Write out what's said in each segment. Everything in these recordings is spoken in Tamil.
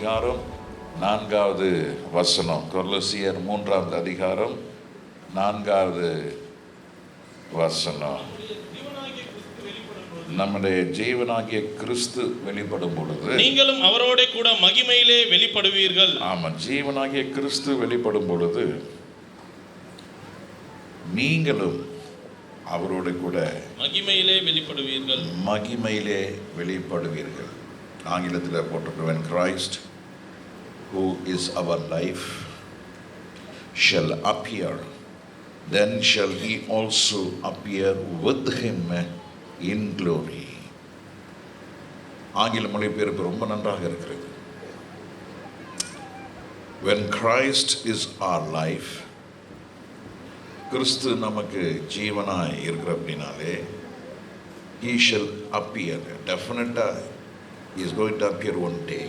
அதிகாரம் 4வது வசனம். கொலோசியர் 3வது அதிகாரம் 4வது வசனம். நம்முடைய ஜீவனாகிய கிறிஸ்து வெளிப்படும் பொழுது நீங்களும் அவரோட கூட மகிமையிலே வெளிப்படுவீர்கள். ஆமா, ஜீவனாகிய கிறிஸ்து வெளிப்படும் பொழுது நீங்களும் அவரோடு கூட மகிமையிலே வெளிப்படுவீர்கள். மகிமையிலே வெளிப்படுவீர்கள். ஆங்கிலத்தில் போட்டிருக்கிறேன், when Christ who is our life shall appear, then shall we also appear with him in glory. ஆங்கில மொழிபெயர்ப்பு ரொம்ப நன்றாக இருக்கிறது. When Christ is our life, கிறிஸ்து நமக்கு ஜீவனாய் இருக்கிற அப்படின்னாலே he shall appear. Definitely he is going to appear one day.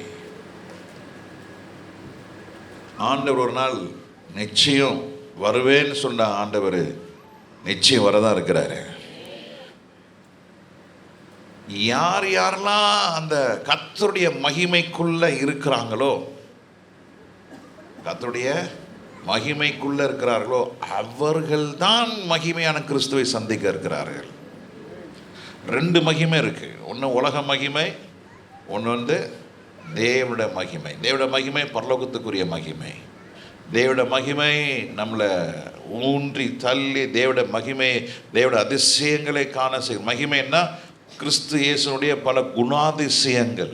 ஆண்டவர் ஒரு நாள் நிச்சயம் வருவேன்னு சொன்ன ஆண்டவர் நிச்சயம் வரதான் இருக்கிறாரு. யார் யாரெல்லாம் அந்த கர்த்தருடைய மகிமைக்குள்ள இருக்கிறாங்களோ, கர்த்தருடைய மகிமைக்குள்ள இருக்கிறார்களோ அவர்கள்தான் மகிமையான கிறிஸ்துவை சந்திக்க இருக்கிறார்கள். 2 மகிமை இருக்கு. ஒன்று உலக மகிமை, ஒன்று தேவனுடைய மகிமை. தேவனுடைய மகிமை பரலோகத்துக்குரிய மகிமை. தேவனுடைய மகிமை நம்மளை ஊன்றி தள்ளி தேவனுடைய மகிமை, தேவனுடைய அதிசயங்களை காண செய்யும். மகிமைன்னா கிறிஸ்து இயேசுனுடைய பல குணாதிசயங்கள்,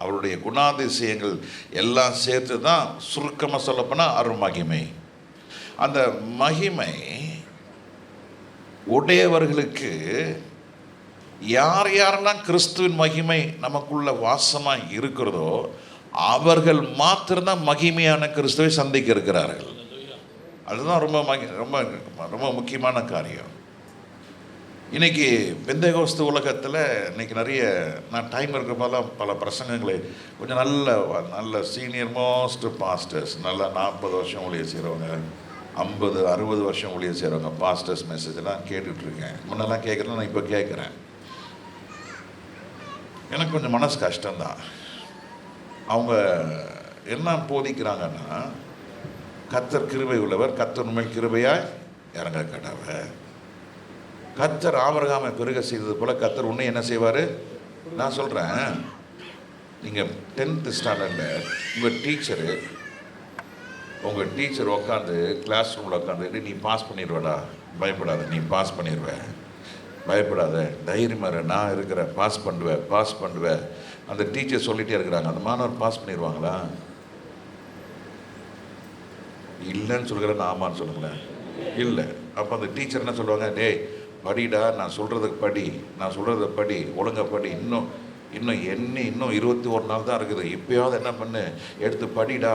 அவருடைய குணாதிசயங்கள் எல்லாம் சேர்த்து தான் சுருக்கமாக சொல்லப்போனால் அருள் மகிமை. அந்த மகிமை உடையவர்களுக்கு யார் யாரெல்லாம் கிறிஸ்துவின் மகிமை நமக்குள்ள வாசமாக இருக்கிறதோ அவர்கள் மாத்திரம்தான் மகிமையான கிறிஸ்துவை சந்திக்க இருக்கிறார்கள். அதுதான் ரொம்ப ரொம்ப ரொம்ப முக்கியமான காரியம். இன்றைக்கி பெந்தேகோஸ்து உலகத்தில் இன்றைக்கி நிறைய நான் டைம் இருக்கிறப்பெல்லாம் பல பிரசங்கங்களை கொஞ்சம் நல்ல சீனியர் மோஸ்ட் பாஸ்டர்ஸ், நல்லா 40 வருஷம் ஊழியம் செய்கிறவங்க, 50-60 வருஷம் ஊழியம் செய்கிறவங்க பாஸ்டர்ஸ் மெசேஜெல்லாம் கேட்டுட்ருக்கேன். முன்னெல்லாம் கேட்குறேன், நான் இப்போ கேட்குறேன். எனக்கு கொஞ்சம் மனசு கஷ்டம்தான். அவங்க என்ன போதிக்கிறாங்கன்னா, கர்த்தர் கிருபை உள்ளவர், கர்த்தர் உண்மையில் கிருபையாய் இறங்க கடவர். கர்த்தர் ஆபிரகாமை பெருக செய்தது போல் கர்த்தர் உன்னை என்ன செய்வார்? நான் சொல்கிறேன், நீங்கள் 10th ஸ்டாண்டர்டில் உங்கள் டீச்சர் உட்காந்து கிளாஸ் ரூமில் உட்காந்து நீ பாஸ் பண்ணிடுவடா, பயப்படாத, நீ பாஸ் பண்ணிடுவேன், பயப்படாத, தைரியமாக நான் இருக்கிறேன், பாஸ் பண்ணுவேன் அந்த டீச்சர் சொல்லிகிட்டே இருக்கிறாங்க. அந்த மாணவர் பாஸ் பண்ணிடுவாங்களா? இல்லைன்னு சொல்கிறேன், ஆமான்னு சொல்லுங்களேன். இல்லை. அப்போ அந்த டீச்சர் என்ன சொல்லுவாங்க? டேய் படிடா, நான் சொல்கிறத படி, ஒழுங்கா படி, இன்னும் 21 நாள் தான் இருக்குது, இப்போயாவது என்ன பண்ணு, எடுத்து படிடா,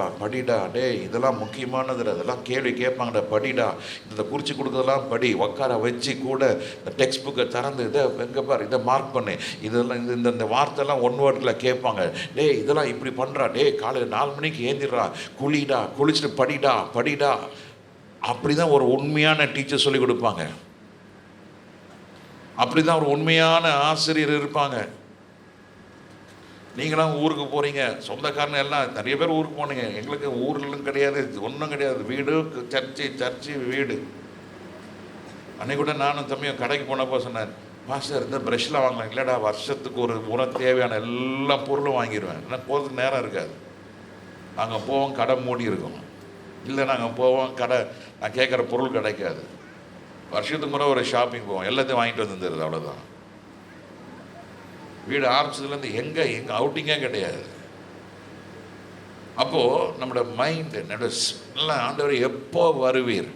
டேய் இதெல்லாம் முக்கியமானது, அதெல்லாம் கேள்வி கேட்பாங்கடா, படிடா, இந்த குறித்து கொடுக்குறதெல்லாம் படி, உட்கார வச்சு கூட இந்த டெக்ஸ்ட் புக்கை திறந்து இதை எங்கே பாரு, இதை மார்க் பண்ணு, இதெல்லாம் இந்த வார்த்தைலாம் 1 வேர்டில் கேட்பாங்க. டேய் இதெல்லாம் இப்படி பண்ணுறா, டேய் காலையில் 4 மணிக்கு ஏந்திரா, குளிச்சுட்டு படிடா. அப்படி தான் ஒரு உண்மையான டீச்சர் சொல்லி கொடுப்பாங்க. அப்படி தான் ஒரு உண்மையான ஆசிரியர் இருப்பாங்க. நீங்களாம் ஊருக்கு போகிறீங்க, சொந்தக்காரங்க எல்லாம் நிறைய பேர் ஊருக்கு போனீங்க. எங்களுக்கு ஊர்லாம் கிடையாது, ஒன்றும் கிடையாது, வீடு சர்ச்சு வீடு. அன்னைக்கு கூட நானும் தம்பியும் கடைக்கு போனப்போ சொன்னேன், மாஸ்டர் இந்த ப்ரெஷ்லாம் வாங்கலாம். இல்லைடா, வருஷத்துக்கு ஒரு முறை தேவையான எல்லா பொருளும் வாங்கிடுவேன், ஏன்னா போகிறதுக்கு நேரம் இருக்காது. நாங்கள் போவோம், கடை மூடி இருக்கும். இல்லை நாங்கள் போவோம், கடை நான் கேட்குற பொருள் கிடைக்காது. வருஷத்துக்கு முறை ஒரு ஷாப்பிங் போவோம், எல்லாத்தையும் வாங்கிட்டு வந்துருது, அவ்வளோதான். வீடு ஆரம்பிச்சதுலேருந்து எங்கே அவுட்டிங்கே கிடையாது. அப்போது நம்மளோட மைண்டு நல்லா, ஆண்டவர் எப்போ வருவீர்,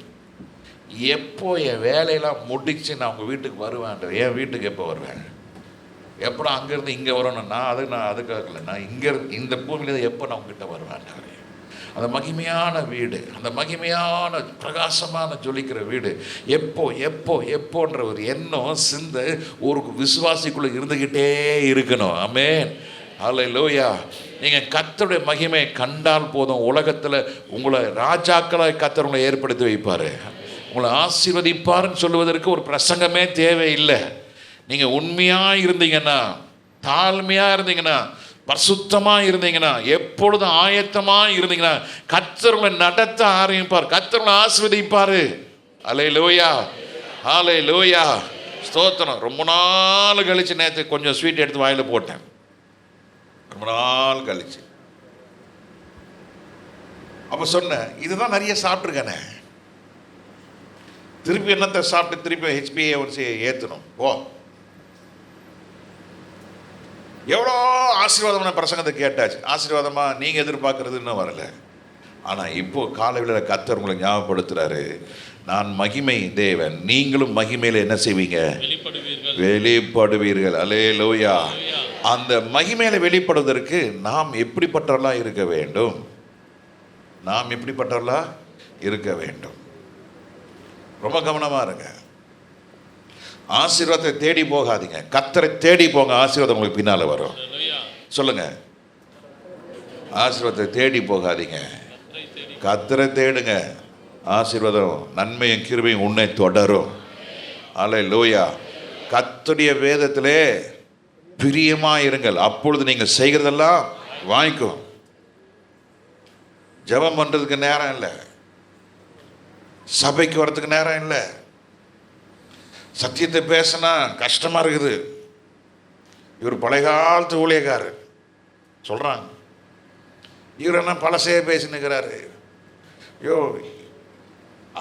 எப்போ என் வேலையெல்லாம் முடிச்சு நான் உங்கள் வீட்டுக்கு வருவேன், என் வீட்டுக்கு எப்போ வருவேன், எப்போ அங்கேருந்து இங்கே வரணும், நான் அதுக்காக நான் இங்கே இந்த பூமியிலேருந்து எப்போ நான் உங்ககிட்ட வருவேன். அந்த மகிமையான வீடு, அந்த மகிமையான பிரகாசமான ஜொலிக்கிற வீடு எப்போன்ற ஒரு எண்ணம் சிந்த ஒரு விசுவாசிக்குள்ளே இருந்துக்கிட்டே இருக்கணும். ஆமென், ஹல்லேலூயா. நீங்கள் கர்த்தருடைய மகிமையை கண்டால் போதும், உலகத்தில் உங்களை ராஜாக்களாக கர்த்தர் உங்களை ஏற்படுத்தி வைப்பார், உங்களை ஆசீர்வதிப்பாருன்னு சொல்லுவதற்கு ஒரு பிரசங்கமே தேவையில்லை. நீங்கள் உண்மையாக இருந்தீங்கன்னா, தாழ்மையாக இருந்தீங்கன்னா, பரிசுத்தமா இருந்தீங்கன்னா, எப்பொழுதும் ஆயத்தமா இருந்தீங்கன்னா, கர்த்தர் உங்களை நடத்த ஆரம்பிப்பார், கர்த்தர் உங்களை ஆசீர்வதிப்பாரு. அல்லேலூயா, அல்லேலூயா, ஸ்தோத்திரம். ரொம்ப நாள் கழிச்சு நேற்று கொஞ்சம் ஸ்வீட் எடுத்து வாயில போட்டேன். ரொம்ப நாள் கழிச்சு அப்ப சொன்னேன், இதுதான் நிறைய சாப்பிட்ருக்கேனே, திருப்பி என்னத்தை சாப்பிட்டு திருப்பி ஹெச்பிஏ ஏற்றணும். ஓ, எவ்வளோ ஆசீர்வாதமான பிரசங்கத்தை கேட்டாச்சு. ஆசீர்வாதமா நீங்கள் எதிர்பார்க்கறது இன்னும் வரல. ஆனால் இப்போ காலையில் கர்த்தர் உங்களை ஞாபகப்படுத்துறாரு, நான் மகிமை தேவன், நீங்களும் மகிமையில் என்ன செய்வீங்க? வெளிப்படுவீர்கள். அல்லேலூயா. அந்த மகிமையில வெளிப்படுவதற்கு நாம் எப்படிப்பட்டவர்களா இருக்க வேண்டும்? நாம் எப்படிப்பட்டவர்களா இருக்க வேண்டும்? ரொம்ப கவனமா இருங்க. ஆசீர்வாதத்தை தேடி போகாதீங்க, கர்த்தரை தேடி போங்க. ஆசீர்வாதம் உங்களுக்கு பின்னால வரும். சொல்லுங்க, ஆசீர்வாதத்தை தேடி போகாதீங்க, கர்த்தரை தேடுங்க. ஆசீர்வாதம், நன்மையும் கிருபையும் உன்னை தொடரும். அல்லேலூயா. கர்த்தருடைய வேதத்திலே பிரியமா இருங்கள், அப்பொழுது நீங்கள் செய்கிறதெல்லாம் வாங்கிக்கும். ஜெபம் பண்றதுக்கு நேரம் இல்லை, சபைக்கு வர்றதுக்கு நேரம் இல்லை, சத்தியத்தை பேசினா கஷ்டமா இருக்குது. இவர் பழைய காலத்து ஊழியக்காரர் சொல்றாங்க, இவர் என்ன பழசே பேசினுக்கிறாரு. ஐயோ,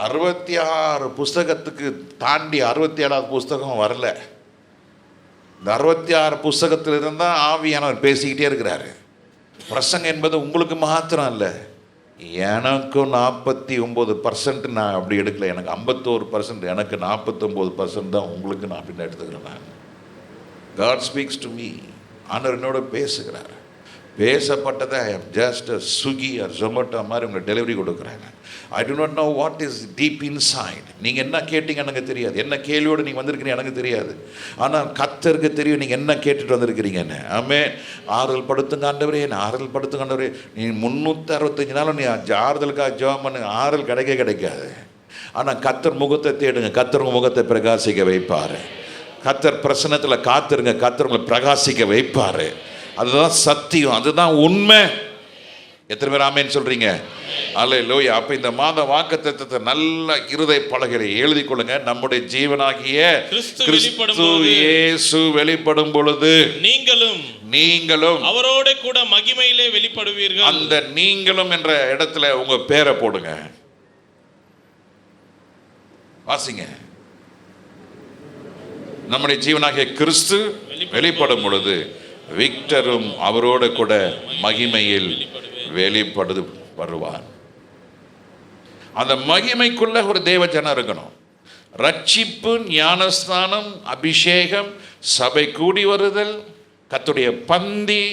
66 புஸ்தகத்துக்கு தாண்டி 67வது புஸ்தகம் வரல. இந்த 66 புஸ்தகத்தில் இருந்தால் ஆவியானவர் பேசிக்கிட்டே இருக்கிறாரு. பிரசங்கம் என்பது உங்களுக்கு மாத்திரம் இல்லை, எனக்கும் 49% நான் அப்படி எடுக்கல, எனக்கு 51%, எனக்கு 49% தான் உங்களுக்கு நான் அப்படின்னு எடுத்துக்கிறேன். நான் காட் ஸ்பீக்ஸ் டு மீ. ஆண்டவர் என்னோட பேசுகிறார். பேசப்பட்டதை I am just Swiggy or Zomato மாதிரி உங்களை டெலிவரி கொடுக்குறேன். I do not know what is deep insight. நீங்கள் என்ன கேட்டீங்க எனக்கு தெரியாது, என்ன கேள்வியோடு நீங்கள் வந்திருக்கிறீங்க எனக்கு தெரியாது. ஆனால் கர்த்தருக்கு தெரியும் நீங்கள் என்ன கேட்டுட்டு வந்திருக்கிறீங்கன்னு. ஆமென். ஆறுதல் படுத்துங்க ஆண்டவரே, ஆறுதல் படுத்துங்க ஆண்டவரே. நீ 365 நாளும் நீ ஆறுதலுக்காக ஜெபம் பண்ணு, ஆறுதல் கிடைக்காது. ஆனால் கர்த்தர் முகத்தை தேடுங்க, கர்த்தர் உங்கள் முகத்தை பிரகாசிக்க வைப்பார். கர்த்தர் பிரசன்னத்தில் காத்திருங்க, கர்த்தர் உங்களை பிரகாசிக்க வைப்பார். அதுதான் சத்தியம், அதுதான் உண்மை. எத்தனை பேர் ஆமென் சொல்றீங்க? அல்லேலூயா. அப்ப இந்த மாத வாக்குத்தத்தத்தை நல்ல இருதய பலகையில எழுதி கொள்ளுங்க. நம்முடைய ஜீவனாகிய கிறிஸ்து இயேசு வெளிப்படும் பொழுது நீங்களும் அவரோட கூட மகிமையிலே வெளிப்படுவீர்கள். அந்த நீங்களும் என்ற இடத்துல உங்க பேரை போடுங்க, வாசிங்க. நம்முடைய ஜீவனாகிய கிறிஸ்து வெளிப்படும் பொழுது விக்டரும் அவரோட கூட மகிமையில் வெளிப்படு வருவார். அந்த மகிமைக்குள்ள ஒரு தேவ ஜனம் இருக்கணும். ரட்சிப்பு, ஞானஸ்நானம், அபிஷேகம், சபை கூடி வருதல், கர்த்தருடைய பந்தி,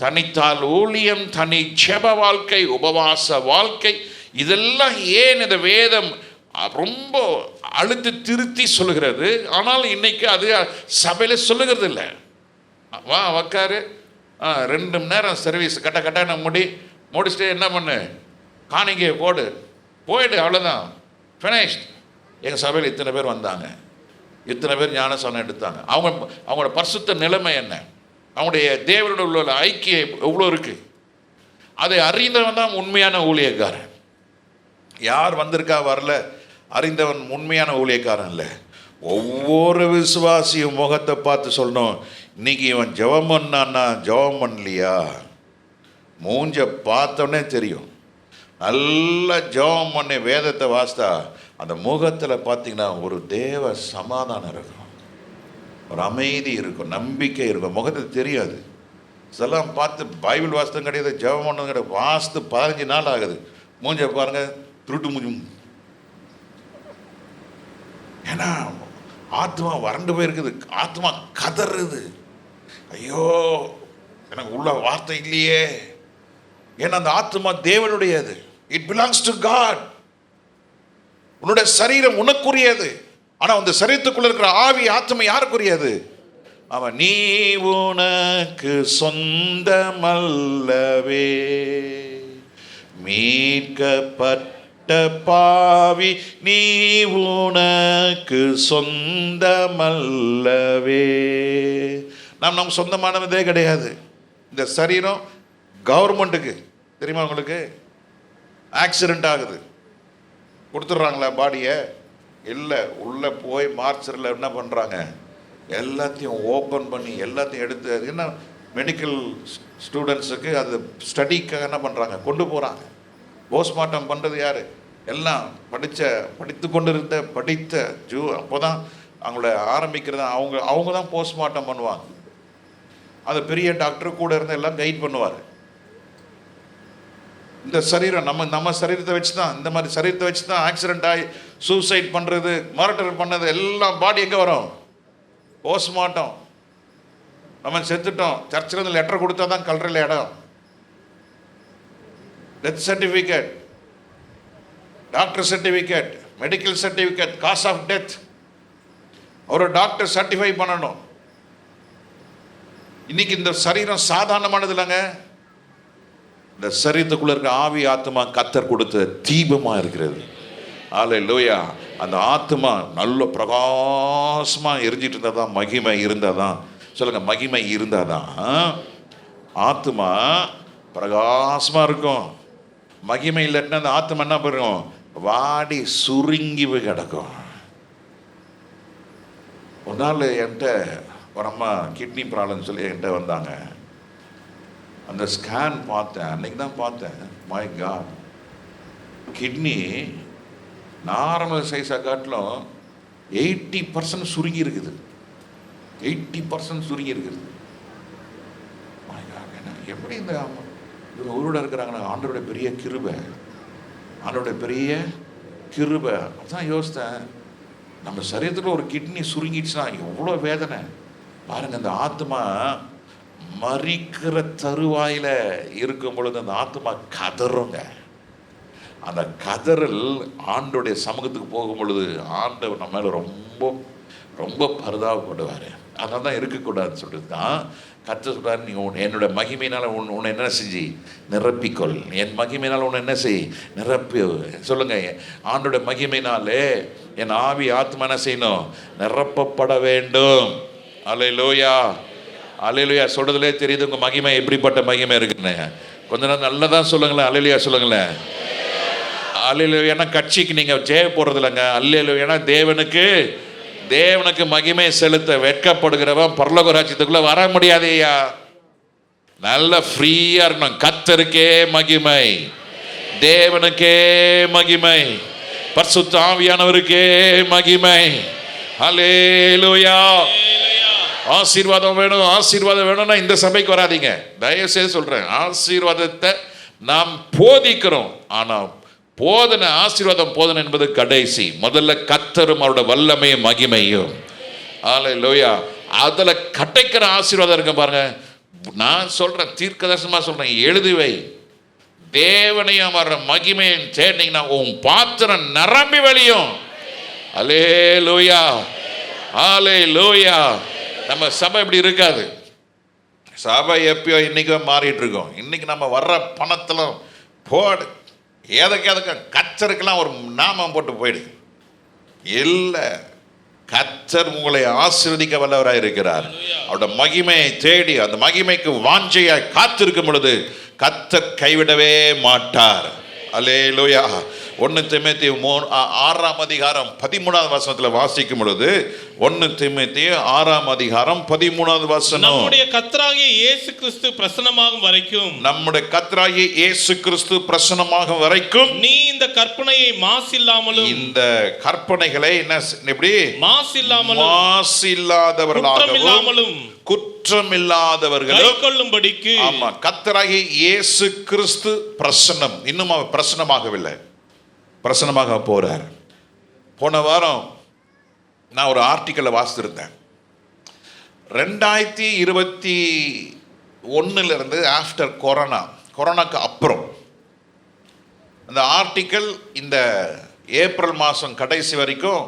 தனித்தால் ஊழியம், தனி ஜெப வாழ்க்கை, உபவாச வாழ்க்கை, இதெல்லாம் ஏன் இந்த வேதம் ரொம்ப அழுத்தி திருத்தி சொல்லுகிறது. ஆனால் இன்னைக்கு அது சபையில சொல்லுகிறது இல்லை. வா உக்காரு, 2 மணி நேரம் சர்வீஸ், கட்டான முடிச்சுட்டு என்ன பண்ணு, காணிக்கையை போயிடு, அவ்வளோதான், ஃபினிஷ்ட். எங்கள் சபையில் இத்தனை பேர் வந்தாங்க, இத்தனை பேர் ஞானஸ்நானம் எடுத்தாங்க. அவங்களோட பரிசுத்த நிலைமை என்ன, அவங்களுடைய தேவனோட உள்ள ஐக்கியம் எவ்வளோ இருக்குது, அதை அறிந்தவன் தான் உண்மையான ஊழியக்காரன். யார் வந்திருக்கா வரல அறிந்தவன் உண்மையான ஊழியக்காரன் இல்லை. ஒவ்வொரு விசுவாசியும் முகத்தை பார்த்து சொல்லணும், இன்னைக்கு இவன் ஜெபம் பண்ணான்னா ஜெபம் பண்ணலையா, மூஞ்ச பார்த்தோன்னே தெரியும். நல்லா ஜெபம் பண்ணி வேதத்தை வாசித்தா அந்த முகத்தில் பார்த்தீங்கன்னா ஒரு தேவ சமாதானம் இருக்கும், ஒரு அமைதி இருக்கும், நம்பிக்கை இருக்கும். முகத்தில் தெரியாது. இதெல்லாம் பார்த்து பைபிள் வாசித்தம் கிடையாது, ஜெபம் பண்ணது கிடையாது, வாசித்து 15 நாள் ஆகுது, மூஞ்ச பாருங்க திருட்டு மூஞ்சி. ஏன்னா ஆத்மா வறண்டு போயிருக்குது, ஆத்மா கதறுது, ஐயோ எனக்கு உள்ள வார்த்தை இல்லையே. ஏன்னா அந்த ஆத்மா தேவனுடையது, இட் பிலாங்ஸ் டு காட். உன்னுடைய சரீரம் உனக்குரியது, ஆனா அந்த சரீரத்துக்குள்ள இருக்கிற ஆவி ஆத்மா யாருக்குரியது? அவன் நீ உனக்கு சொந்தமல்லவே, மீட்கப்பட்ட பாவி நீ உனக்கு சொந்தமல்லவே. நாம் சொந்தமானதே கிடையாது. இந்த சரீரம் கவர்மெண்ட்டுக்கு தெரியுமா உங்களுக்கு? ஆக்சிடெண்ட் ஆகுது, கொடுத்துட்றாங்களா பாடியை? இல்லை, உள்ளே போய் மார்ச்சரில் என்ன பண்ணுறாங்க, எல்லாத்தையும் ஓப்பன் பண்ணி எல்லாத்தையும் எடுத்து, அது என்ன மெடிக்கல் ஸ்டூடெண்ட்ஸுக்கு அது ஸ்டடிக்காக என்ன பண்ணுறாங்க, கொண்டு போகிறாங்க. போஸ்ட்மார்ட்டம் பண்ணுறது யார்? எல்லாம் படித்து கொண்டு படித்த அப்போ தான் அவங்கள ஆரம்பிக்கிறது, அவங்க தான் போஸ்ட்மார்ட்டம் பண்ணுவாங்க. அது பெரிய டாக்டர் கூட இருந்து எல்லாம் கைட் பண்ணுவார். இந்த சரீரம் நம்ம சரீரத்தை வச்சு தான், இந்த மாதிரி சரீரத்தை வச்சு தான் ஆக்சிடென்ட் ஆகி சூசைட் பண்ணுறது, மர்டர் பண்ணது எல்லாம் பாடி எங்கே வரும்? போஸ்ட்மார்ட்டம். நம்ம செத்துட்டோம், சர்ச்சில் இருந்து லெட்டர் கொடுத்தா தான் கல்றையில் இடம். Death certificate, doctor certificate, medical certificate, cause of death, ஒரு டாக்டர் சர்டிஃபை பண்ணணும். இன்னைக்கு இந்த சரீரம் சாதாரணமானது இல்லைங்க. இந்த சரீரத்துக்குள்ள இருக்க ஆவி ஆத்மா கர்த்தர் கொடுத்த தீபமா இருக்கிறது. அல்லேலூயா. அந்த ஆத்மா நல்ல பிரகாசமா எரிஞ்சிட்டு இருந்தாதான், மகிமை இருந்தாதான், சொல்லுங்க, மகிமை இருந்தாதான் ஆத்மா பிரகாசமா இருக்கும். மகிமை இல்லைன்னா அந்த ஆத்மா என்ன பண்ணும்? வாடி சுருங்கி போய் கிடக்கும். ஒரு நாள் என்கிட்ட ஒரு அம்மா கிட்னி ப்ராப்ளம் சொல்லி என்கிட்ட வந்தாங்க. அந்த ஸ்கேன் பார்த்தேன், அன்னைக்கு தான் பார்த்தேன். மை காட், கிட்னி நார்மல் சைஸாக காட்டிலும் 80% சுருங்கி இருக்குது. 80% சுருங்கி இருக்குது. மை காட், என்ன எப்படி இந்த இவங்க உருட இருக்கிறாங்கன்னா? ஆண்டவருடைய பெரிய கிருபை, ஆண்டவருடைய பெரிய கிருபை. அதான் யோசித்தேன், நம்ம சரீரத்தில் ஒரு கிட்னி சுருங்கிடுச்சுன்னா எவ்வளோ வேதனை பாருங்க. அந்த ஆத்மா மரிக்கிற தருவாயில இருக்கும் பொழுது அந்த ஆத்மா கதறுங்க. அந்த கதறல் ஆண்டோடைய சமூகத்துக்கு போகும் பொழுது ஆண்டவர் நம்ம மேல ரொம்ப ரொம்ப பரிதாபப்படுவார். அதனால தான் இருக்கக்கூடாதுன்னு சொல்லிட்டு தான் கர்த்தர் சொல்றாரு, நீ என்னோட மகிமையினால உன்னை என்ன செஞ்சு நிரப்பிக்கொள். என் மகிமையினால உன்னை என்ன செய், நிரப்பி. சொல்லுங்க, ஆண்டோட மகிமையினாலே என் ஆவி ஆத்மா என்ன செய்யணும், நிரப்பப்பட வேண்டும். அல்லேலூயா, அல்லேலூயா. சொல்றதுலே தெரியுது உங்க மகிமை எப்படிப்பட்ட மகிமை இருக்குன்னு. கொஞ்ச நேரம் நல்லதான் சொல்லுங்களேன், அல்லேலூயா சொல்லுங்களேன். அல்லேலூயா. கட்சிக்கு நீங்க ஜெய போறது இல்லைங்க. அல்லேலூயா. தேவனுக்கு மகிமை செலுத்த வெட்கப்படுகிறவன் பரலோக ராஜ்யத்துக்குள்ள வர முடியாது ஐயா. நல்ல ஃப்ரீயா இருக்கணும். கர்த்தருக்கே மகிமை, தேவனுக்கே மகிமை, பரிசுத்த ஆவியானவருக்கே மகிமை. அல்லேலூயா. ஆசீர்வாதம் வேணும், ஆசீர்வாதம் வேணும்னா இந்த சபைக்கு வராதீங்க, தயவுசெய்து சொல்றேன். ஆசீர்வாதத்தை நாம் போதிக்கிறோம், ஆனா போதனை, ஆசீர்வாதம் போதனை என்பது கடைசி. முதல்ல கர்த்தரும் அவருடைய வல்லமையும் மகிமையும். அல்லேலூயா. அதுல கிடைக்கிற ஆசீர்வாதம் இருக்கு பாருங்க. நான் சொல்றேன், தீர்க்கதரிசனமா சொல்றேன், எழுதுவை. தேவனையும் வர்ற மகிமையும் தேடினீங்கன்னா உன் பாத்திரம் நிரம்பி வழியும். அல்லேலூயா, அல்லேலூயா. நம்ம சபை இப்படி இருக்காது. சபை எப்பயோ இன்னைக்கு மாறிட்டு இருக்கோம். இன்னைக்கு நம்ம வர்ற பணத்துல போடு, எதுக்கு கர்த்தருக்கெல்லாம் ஒரு நாமம் போட்டு போயிடு. இல்லை, கர்த்தர் உங்களை ஆசீர்வதிக்க வல்லவராய் இருக்கிறார். அவருடைய மகிமையை தேடி அந்த மகிமைக்கு வாஞ்சையாய் காத்திருக்கும் பொழுது கர்த்தர் கைவிடவே மாட்டார். அல்லேலூயா. 1 தீமோத்தேயு 6:13 வாசிக்கும் பொழுது 1 தீமோத்தேயு 6:13 நம்முடைய கர்த்தராகிய இயேசு கிறிஸ்து பிரசன்னமாகும் வரைக்கும், நம்முடைய கர்த்தராகிய இயேசு கிறிஸ்து பிரசன்னமாகும் வரைக்கும் நீ இந்த கற்பனையை மாசில்லாமலும், இந்த கற்பனைகளை என்ன எப்படி மாசில்லாமலும் மாசில்லாதவர்களாகவும் குற்றமில்லாதவர்களும் கைக்கொள்ளும்படிக்கு. ஆமா, கர்த்தராகிய இயேசு கிறிஸ்து பிரசன்னம். இன்னும் அவர் பிரசன்னமாகவில்லை, பிரசன்னமாக போறார். போன வாரம் நான் ஒரு ஆர்டிக்கலை வாசித்திருந்தேன். 2021 ஆஃப்டர் கொரோனாக்கு அப்புறம் அந்த ஆர்டிக்கல் இந்த ஏப்ரல் மாதம் கடைசி வரைக்கும்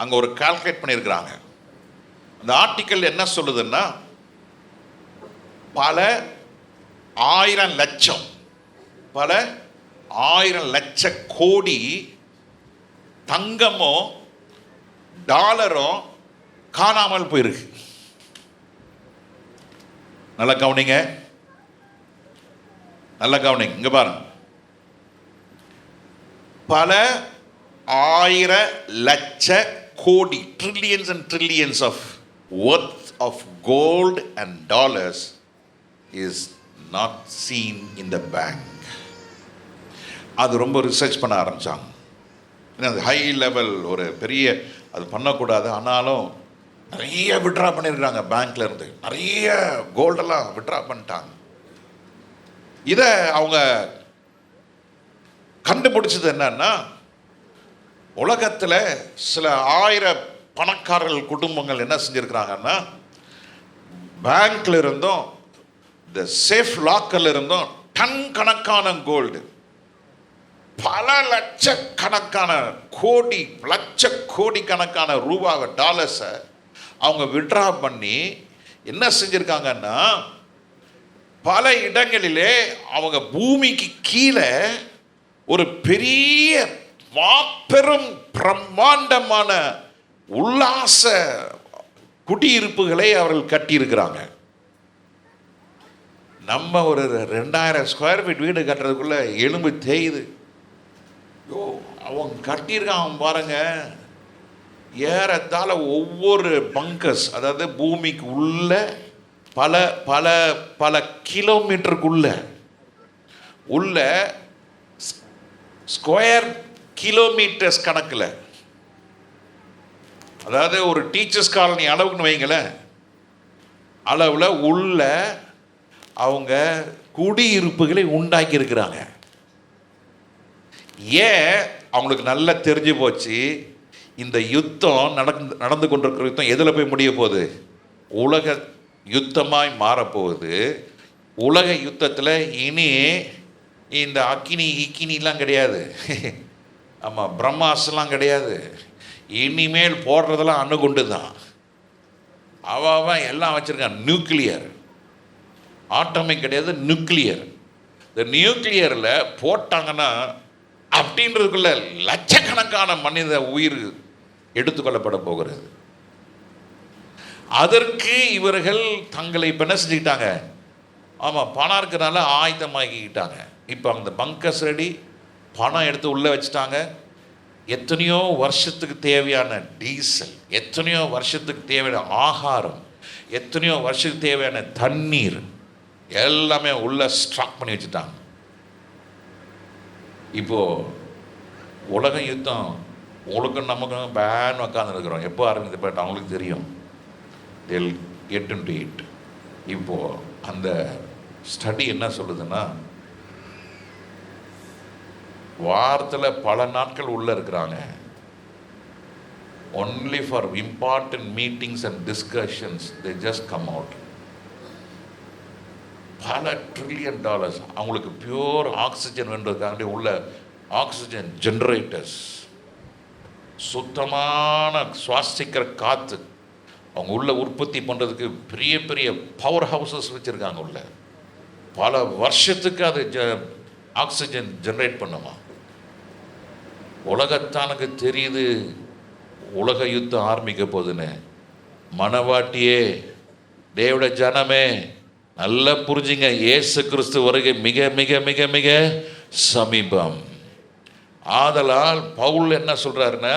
அங்கே ஒரு கால்குலேட் பண்ணியிருக்கிறாங்க. அந்த ஆர்டிக்கல் என்ன சொல்லுதுன்னா, பல ஆயிரம் லட்ச கோடி தங்கமோ டாலரோ காணாமல் போயிருக்கு. நல்லா கவனிங்க, நல்ல கவனிங்க, இங்க பாருங்க. பல ஆயிர லட்ச கோடி, trillions and trillions of worth of gold and dollars is not seen in the bank. அது ரொம்ப ரிசர்ச் பண்ண ஆரம்பித்தாங்க. ஏன்னா அது ஹை லெவல், ஒரு பெரிய, அது பண்ணக்கூடாது. ஆனாலும் நிறைய விட்ரா பண்ணியிருக்கிறாங்க பேங்க்ல இருந்து, நிறைய கோல்டெல்லாம் விட்ரா பண்ணிட்டாங்க. இதை அவங்க கண்டுபிடிச்சது என்னன்னா, உலகத்தில் சில ஆயிர பணக்காரர்கள் குடும்பங்கள் என்ன செஞ்சுருக்கிறாங்கன்னா, பேங்க்ல இருந்தும் இந்த சேஃப் லாக்கர்ல இருந்தும் டன் கணக்கான கோல்டு, பல லட்சக்கணக்கான கோடி, லட்ச கோடி கணக்கான ரூபாவை, டாலர்ஸை அவங்க விட்ரா பண்ணி என்ன செஞ்சுருக்காங்கன்னா, பல இடங்களிலே அவங்க பூமிக்கு கீழே ஒரு பெரிய மாபெரும் பிரம்மாண்டமான உல்லாச குடியிருப்புகளை அவர்கள் கட்டியிருக்கிறாங்க. நம்ம ஒரு 2000 ஸ்கொயர் ஃபீட் வீடு கட்டுறதுக்குள்ள எலும்பு தேயுது. அவங்க கட்டியிருக்கான் பாருங்க, ஏறத்தாழ ஒவ்வொரு பங்கஸ், அதாவது பூமிக்கு உள்ள பல பல பல கிலோமீட்டருக்குள்ள உள்ள ஸ்கொயர் கிலோமீட்டர்ஸ் கணக்கில், அதாவது ஒரு டீச்சர்ஸ் காலனி அளவுக்குன்னு வைங்களேன், அளவில் உள்ள அவங்க குடியிருப்புகளை உண்டாக்கி இருக்கிறாங்க. ஏன்? அவங்களுக்கு நல்லா தெரிஞ்சு போச்சு, இந்த யுத்தம் நடந்து கொண்டிருக்கிற யுத்தம் எதில் போய் முடிய போகுது? உலக யுத்தமாய் மாறப்போகுது. உலக யுத்தத்தில் இனி இந்த இக்கினிலாம் கிடையாது. ஆமாம், பிரம்மாஸ்லாம் கிடையாது. இனிமேல் போடுறதெல்லாம் அணுகுண்டு தான். அவன் எல்லாம் வச்சுருக்கான். நியூக்ளியர், ஆட்டமிக் கிடையாது, நியூக்ளியர். இந்த நியூக்ளியரில் போட்டாங்கன்னா அப்படின்றதுக்குள்ள லட்சக்கணக்கான மனித உயிர் எடுத்துக்கொள்ளப்பட போகிறது. அதற்கு இவர்கள் தங்களை இப்போ என்ன செஞ்சுக்கிட்டாங்க? ஆமாம், பணம் இருக்கிறனால ஆயுதமாக்கிக்கிட்டாங்க. இப்போ அந்த பங்கர்ஸ் ரெடி, பணம் எடுத்து உள்ளே வச்சுட்டாங்க. எத்தனையோ வருஷத்துக்கு தேவையான டீசல், எத்தனையோ வருஷத்துக்கு தேவையான ஆகாரம், எத்தனையோ வருஷத்துக்கு தேவையான தண்ணீர் எல்லாமே உள்ள ஸ்டாக் பண்ணி வச்சுட்டாங்க. இப்போது உலக யுத்தம் உங்களுக்கும் நமக்கும் பேன் உட்காந்து இருக்கிறோம். எப்போ ஆரம்பித்து போய்ட்டு அவங்களுக்கு தெரியும். they'll get into it. இப்போது அந்த ஸ்டடி என்ன சொல்லுதுன்னா, வாரத்தில் பல நாட்கள் உள்ளே இருக்கிறாங்க. only for important meetings and discussions they just come out. பல ட்ரில்லியன் டாலர்ஸ் அவங்களுக்கு பியூர் ஆக்சிஜன் வேண்டதுக்காண்டி உள்ள ஆக்சிஜன் ஜென்ரேட்டர்ஸ், சுத்தமான சுவாசிக்கிற காற்று அவங்க உள்ள உற்பத்தி பண்ணுறதுக்கு பெரிய பெரிய பவர் ஹவுசஸ் வச்சுருக்காங்க. உள்ள பல வருஷத்துக்கு அது ஆக்சிஜன் ஜென்ரேட் பண்ணுமா. உலகத்தானுக்கு தெரியுது உலக யுத்தம் ஆரம்பிக்க போகுதுன்னு. மனவாட்டியே, தேவட ஜனமே, நல்லா புரிஞ்சுங்க, இயேசு கிறிஸ்து வருகை மிக மிக மிக மிக சமீபம். ஆதலால் பவுல் என்ன சொல்றாருன்னா,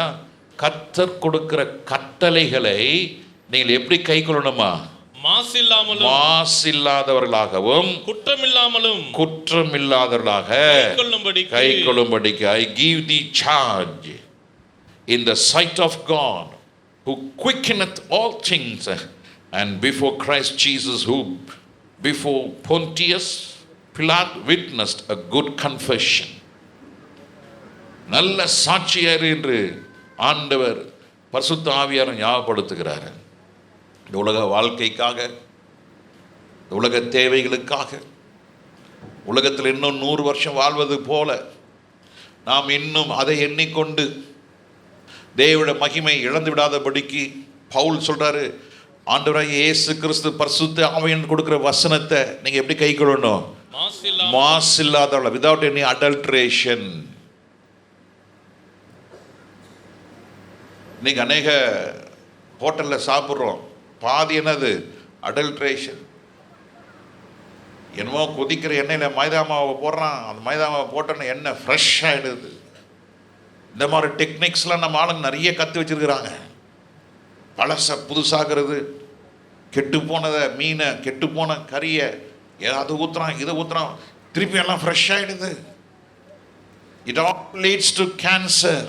கர்த்தர் கொடுக்கிற கட்டளைகளை நீங்கள் எப்படி கை கொள்ளணுமா? மாசில்லாதவர்களாகவும் குற்றமில்லாதவர்களாக கை கொள்ளும்படிக்கு I give thee charge in the sight of God who quickeneth all things, and before Christ Jesus, who before Pontius Pilate witnessed a good confession. நல்ல சாட்சியார் என்று ஆண்டவர் பரிசுத்த ஆவியார் ஞாபகப்படுத்துகிறார். இந்த உலக வாழ்க்கைக்காக, இந்த உலக தேவைகளுக்காக, உலகத்தில் இன்னும் 100 வருஷம் வாழ்வது போல நாம் இன்னும் அதை எண்ணிக்கொண்டு தேவனுடைய மகிமை இழந்து விடாதபடிக்கு பவுல் சொல்றாரு, ஆண்டவராகிய இயேசு கிறிஸ்து பரிசுத்த ஆவியானவர் கொடுக்கிற வசனத்தை நீங்க எப்படி கை கொள்ளணும்? மாசில்லாதவள, without any adulteration. இன்னைக்கு அநேக ஹோட்டலில் சாப்பிட்றோம், பாதி என்னது? அடல்ட்ரேஷன். என்னமோ கொதிக்கிற எண்ணெயில் மைதா மாவை போடுறான், அந்த மைதா மாவை போட்டோன்னு எண்ணெய் ஃப்ரெஷ் ஆகிடுது. இந்த மாதிரி டெக்னிக்ஸ்லாம் நம்ம ஆளுங்க நிறைய கற்று வச்சுருக்கிறாங்க. பழசை புதுசாகிறது, கெட்டு போனதை மீனை, கெட்டு போன கறியை அது ஊற்றுறான், இதை ஊற்றுறான், திருப்பி எல்லாம் ஃப்ரெஷ் ஆகிடுது. It all leads to cancer.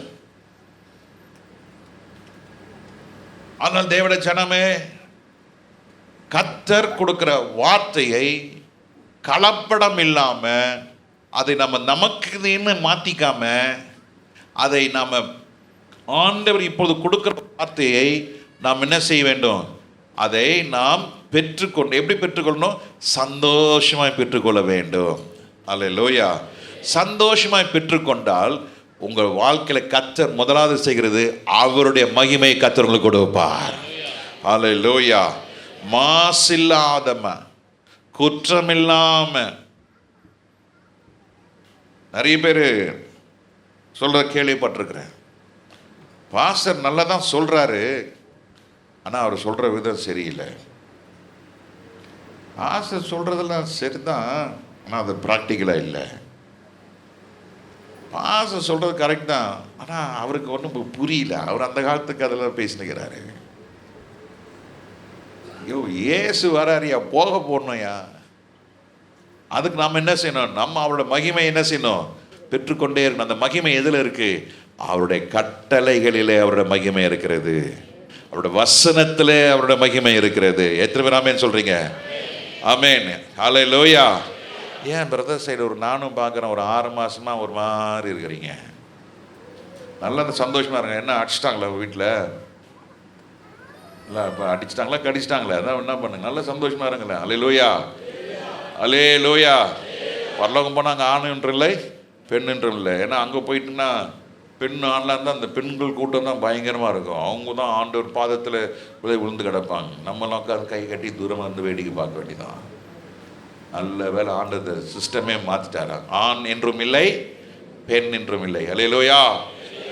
ஆனால் தேவனுடைய ஜனமே, கர்த்தர் கொடுக்கிற வார்த்தையை கலப்படம் இல்லாம, அதை நம்ம நமக்குன்னு மாத்திக்காம, அதை நாம ஆண்டவர் இப்போது கொடுக்கிற வார்த்தையை நாம் என்ன செய்ய வேண்டும்? அதை நாம் பெற்றுக்கொண்டு, எப்படி பெற்றுக்கொள்ளணும்? சந்தோஷமாய் பெற்றுக்கொள்ள வேண்டும். அல்லேலூயா. சந்தோஷமாய் பெற்றுக்கொண்டால் உங்கள் வாழ்க்கையில் கர்த்தர் முதலாவது செய்கிறது, அவருடைய மகிமை கர்த்தர் உங்களுக்கு கொடுப்பார். அல்லேலூயா. மாசில்லாதம, குற்றமில்லாம. நிறைய பேர் சொல்ற கேள்விப்பட்டிருக்கிறேன், பாஸ்டர் நல்லா தான் சொல்றாரு, ஆனால் அவர் சொல்ற விதம் சரியில்லை. பாஸ்டர் சொல்றதெல்லாம் சரிதான், ஆனால் அது ப்ராக்டிக்கலாக இல்லை. பாஸ்டர் சொல்றது கரெக்ட் தான், ஆனால் அவருக்கு ஒன்றும் புரியல. அவர் அந்த காலத்துக்கு அதெல்லாம் பேசினுக்கிறாரு. ஐயோ, இயேசு வராரியா, போக போடணும்யா. அதுக்கு நாம் என்ன செய்யணும்? நம்ம அவரோட மகிமை என்ன செய்யணும்? பெற்றுக்கொண்டே இருக்கணும். அந்த மகிமை எதில் இருக்கு? அவருடைய கட்டளைகளிலே அவருடைய மகிமை இருக்கிறது, அவருடைய வசனத்திலே அவருடைய மகிமை இருக்கிறது. எத்தனை பேர் ஆமேன் சொல்றீங்க? ஆமேன். ஹல்லேலூயா. ஏன் பிரதர் சைடு ஒரு நானும் பார்க்குறேன், ஒரு 6 மாசமா ஒரு மாதிரி இருக்கிறீங்க. நல்லா சந்தோஷமா இருங்க. என்ன அடிச்சிட்டாங்களா வீட்டில்? இல்லை, இப்போ அடிச்சிட்டாங்களா கடிச்சிட்டாங்களா? அதான் என்ன பண்ணுங்க, நல்லா சந்தோஷமா இருங்களேன். அல்லேலூயா, அல்லேலூயா. பரலோகம் போனால் அங்கே ஆண் என்றும் இல்லை, பெண் என்றும் இல்லை. ஏன்னா அங்கே போயிட்டுன்னா பெண் ஆண்லாம் இருந்தால் அந்த பெண்கள் கூட்டம் தான் பயங்கரமாக இருக்கும். அவங்க தான் ஆண்டவர் பாதத்தில் விழுந்து கிடப்பாங்க. நம்மளாம் உட்காந்து கை கட்டி தூரமாக இருந்து வேடிக்கை பார்க்க வேண்டியதான். நல்ல வேலை ஆண்டது சிஸ்டமே மாற்றிட்டாரா. ஆண் என்றும் இல்லை, பெண் என்றும் இல்லை. அல்லேலூயா.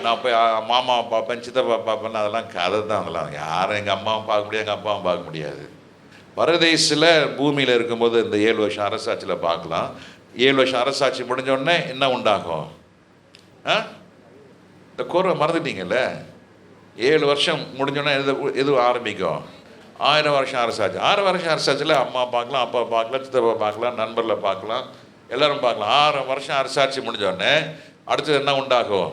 நான் போய் மாமாவை பார்ப்பேன், சித்தப்பா பார்ப்பேன், அதெல்லாம் கதை தான். அதெல்லாம் யாரும் எங்கள் அம்மாவும் பார்க்க முடியாது, எங்கள் அப்பாவும் பார்க்க முடியாது. பரதேசில் பூமியில் இருக்கும்போது இந்த 7 வருஷம் அரசாட்சியில் பார்க்கலாம். 7 வருஷம் அரசாட்சி முடிஞ்சோடனே என்ன உண்டாகும்? இந்த கோர்வை மறந்துட்டீங்கல்ல? 7 வருஷம் முடிஞ்சோடனே எது ஆரம்பிக்கும்? 1000 வருஷம் அரசாட்சி. 6 வருஷம் அரசாட்சியில் அம்மா பார்க்கலாம், அப்பா பார்க்கலாம், சித்தப்பா பார்க்கலாம், நண்பர்களை பார்க்கலாம், எல்லாரும் பார்க்கலாம். 6 வருஷம் அரசாட்சி முடிஞ்சோடனே அடுத்தது என்ன உண்டாகும்?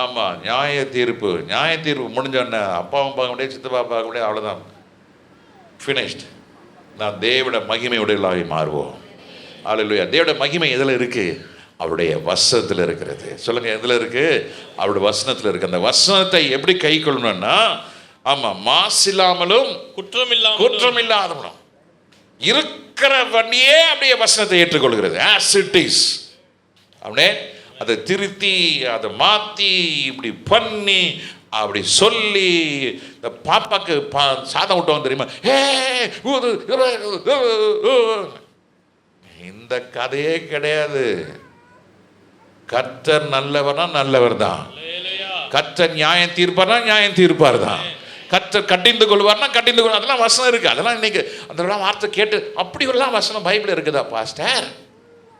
ஆமாம், நியாய தீர்ப்பு. நியாய தீர்ப்பு முடிஞ்சோடனே அப்பாவும் பார்க்க முடியாது, சித்தப்பா பார்க்க முடியாது, அவ்வளோதான், ஃபினிஷ்ட். நான் தேவட மகிமை உடையவர்களாகி மாறுவோம். அல்லேலூயா. தேவட மகிமை எதில் இருக்கு? அவருடைய வசனத்தில் இருக்கிறது. சொல்லுங்க, எதில் இருக்கு? அவருடைய வசனத்தில் இருக்கு. அந்த வசனத்தை எப்படி கை கொள்ளணும்னா, ஆமா, மாசில்லாமலும் குற்றமில்லாதவனும் இருக்கிற வண்டியே அப்படியே வசனத்தை ஏற்றுக்கொள்கிறது. as it is. அப்படியே அதை திருத்தி, அதை மாற்றி, இப்படி பண்ணி, அப்படி சொல்லி. இந்த பாப்பாக்கு சாதம் விட்டோம் தெரியுமா? இந்த கதையே கிடையாது. கர்த்தர் நல்லவனா நல்லவர் தான். கர்த்தர் நியாயம் தீர்ப்பார்னா நியாயம் தீர்ப்பார் தான். கர்த்தர் கட்டிந்து கொள்வார்னா கட்டிந்து கொள்வார். அதெல்லாம் வசனம் இருக்கு. அதெல்லாம் இன்னைக்கு அதெல்லாம் வார்த்தை கேட்டு அப்படி எல்லாம் வசனம் பைபிள் இருக்குதா பாஸ்டர்?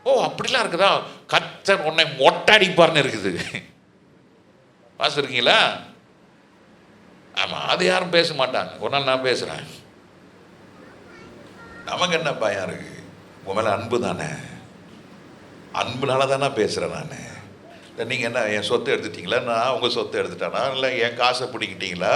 ஓ, அப்படிலாம் இருக்குதா? கர்த்தர் உன்னை மொட்டடிப்பார்னு இருக்குது. வாசிருக்கீங்களா? ஆமாம், அது யாரும் பேச மாட்டாங்க. ஒரு நாள் நான் பேசுகிறேன். நமக்கு என்ன பயம் இருக்கு? உன் மேலே அன்பு தானே, அன்புனால தானே பேசுகிறேன் நான். இல்லை நீங்கள் என்ன என் சொத்தை எடுத்துட்டீங்களா? நான் உங்கள் சொத்தை எடுத்துட்டானா? இல்லை என் காசை பிடிக்கிட்டீங்களா?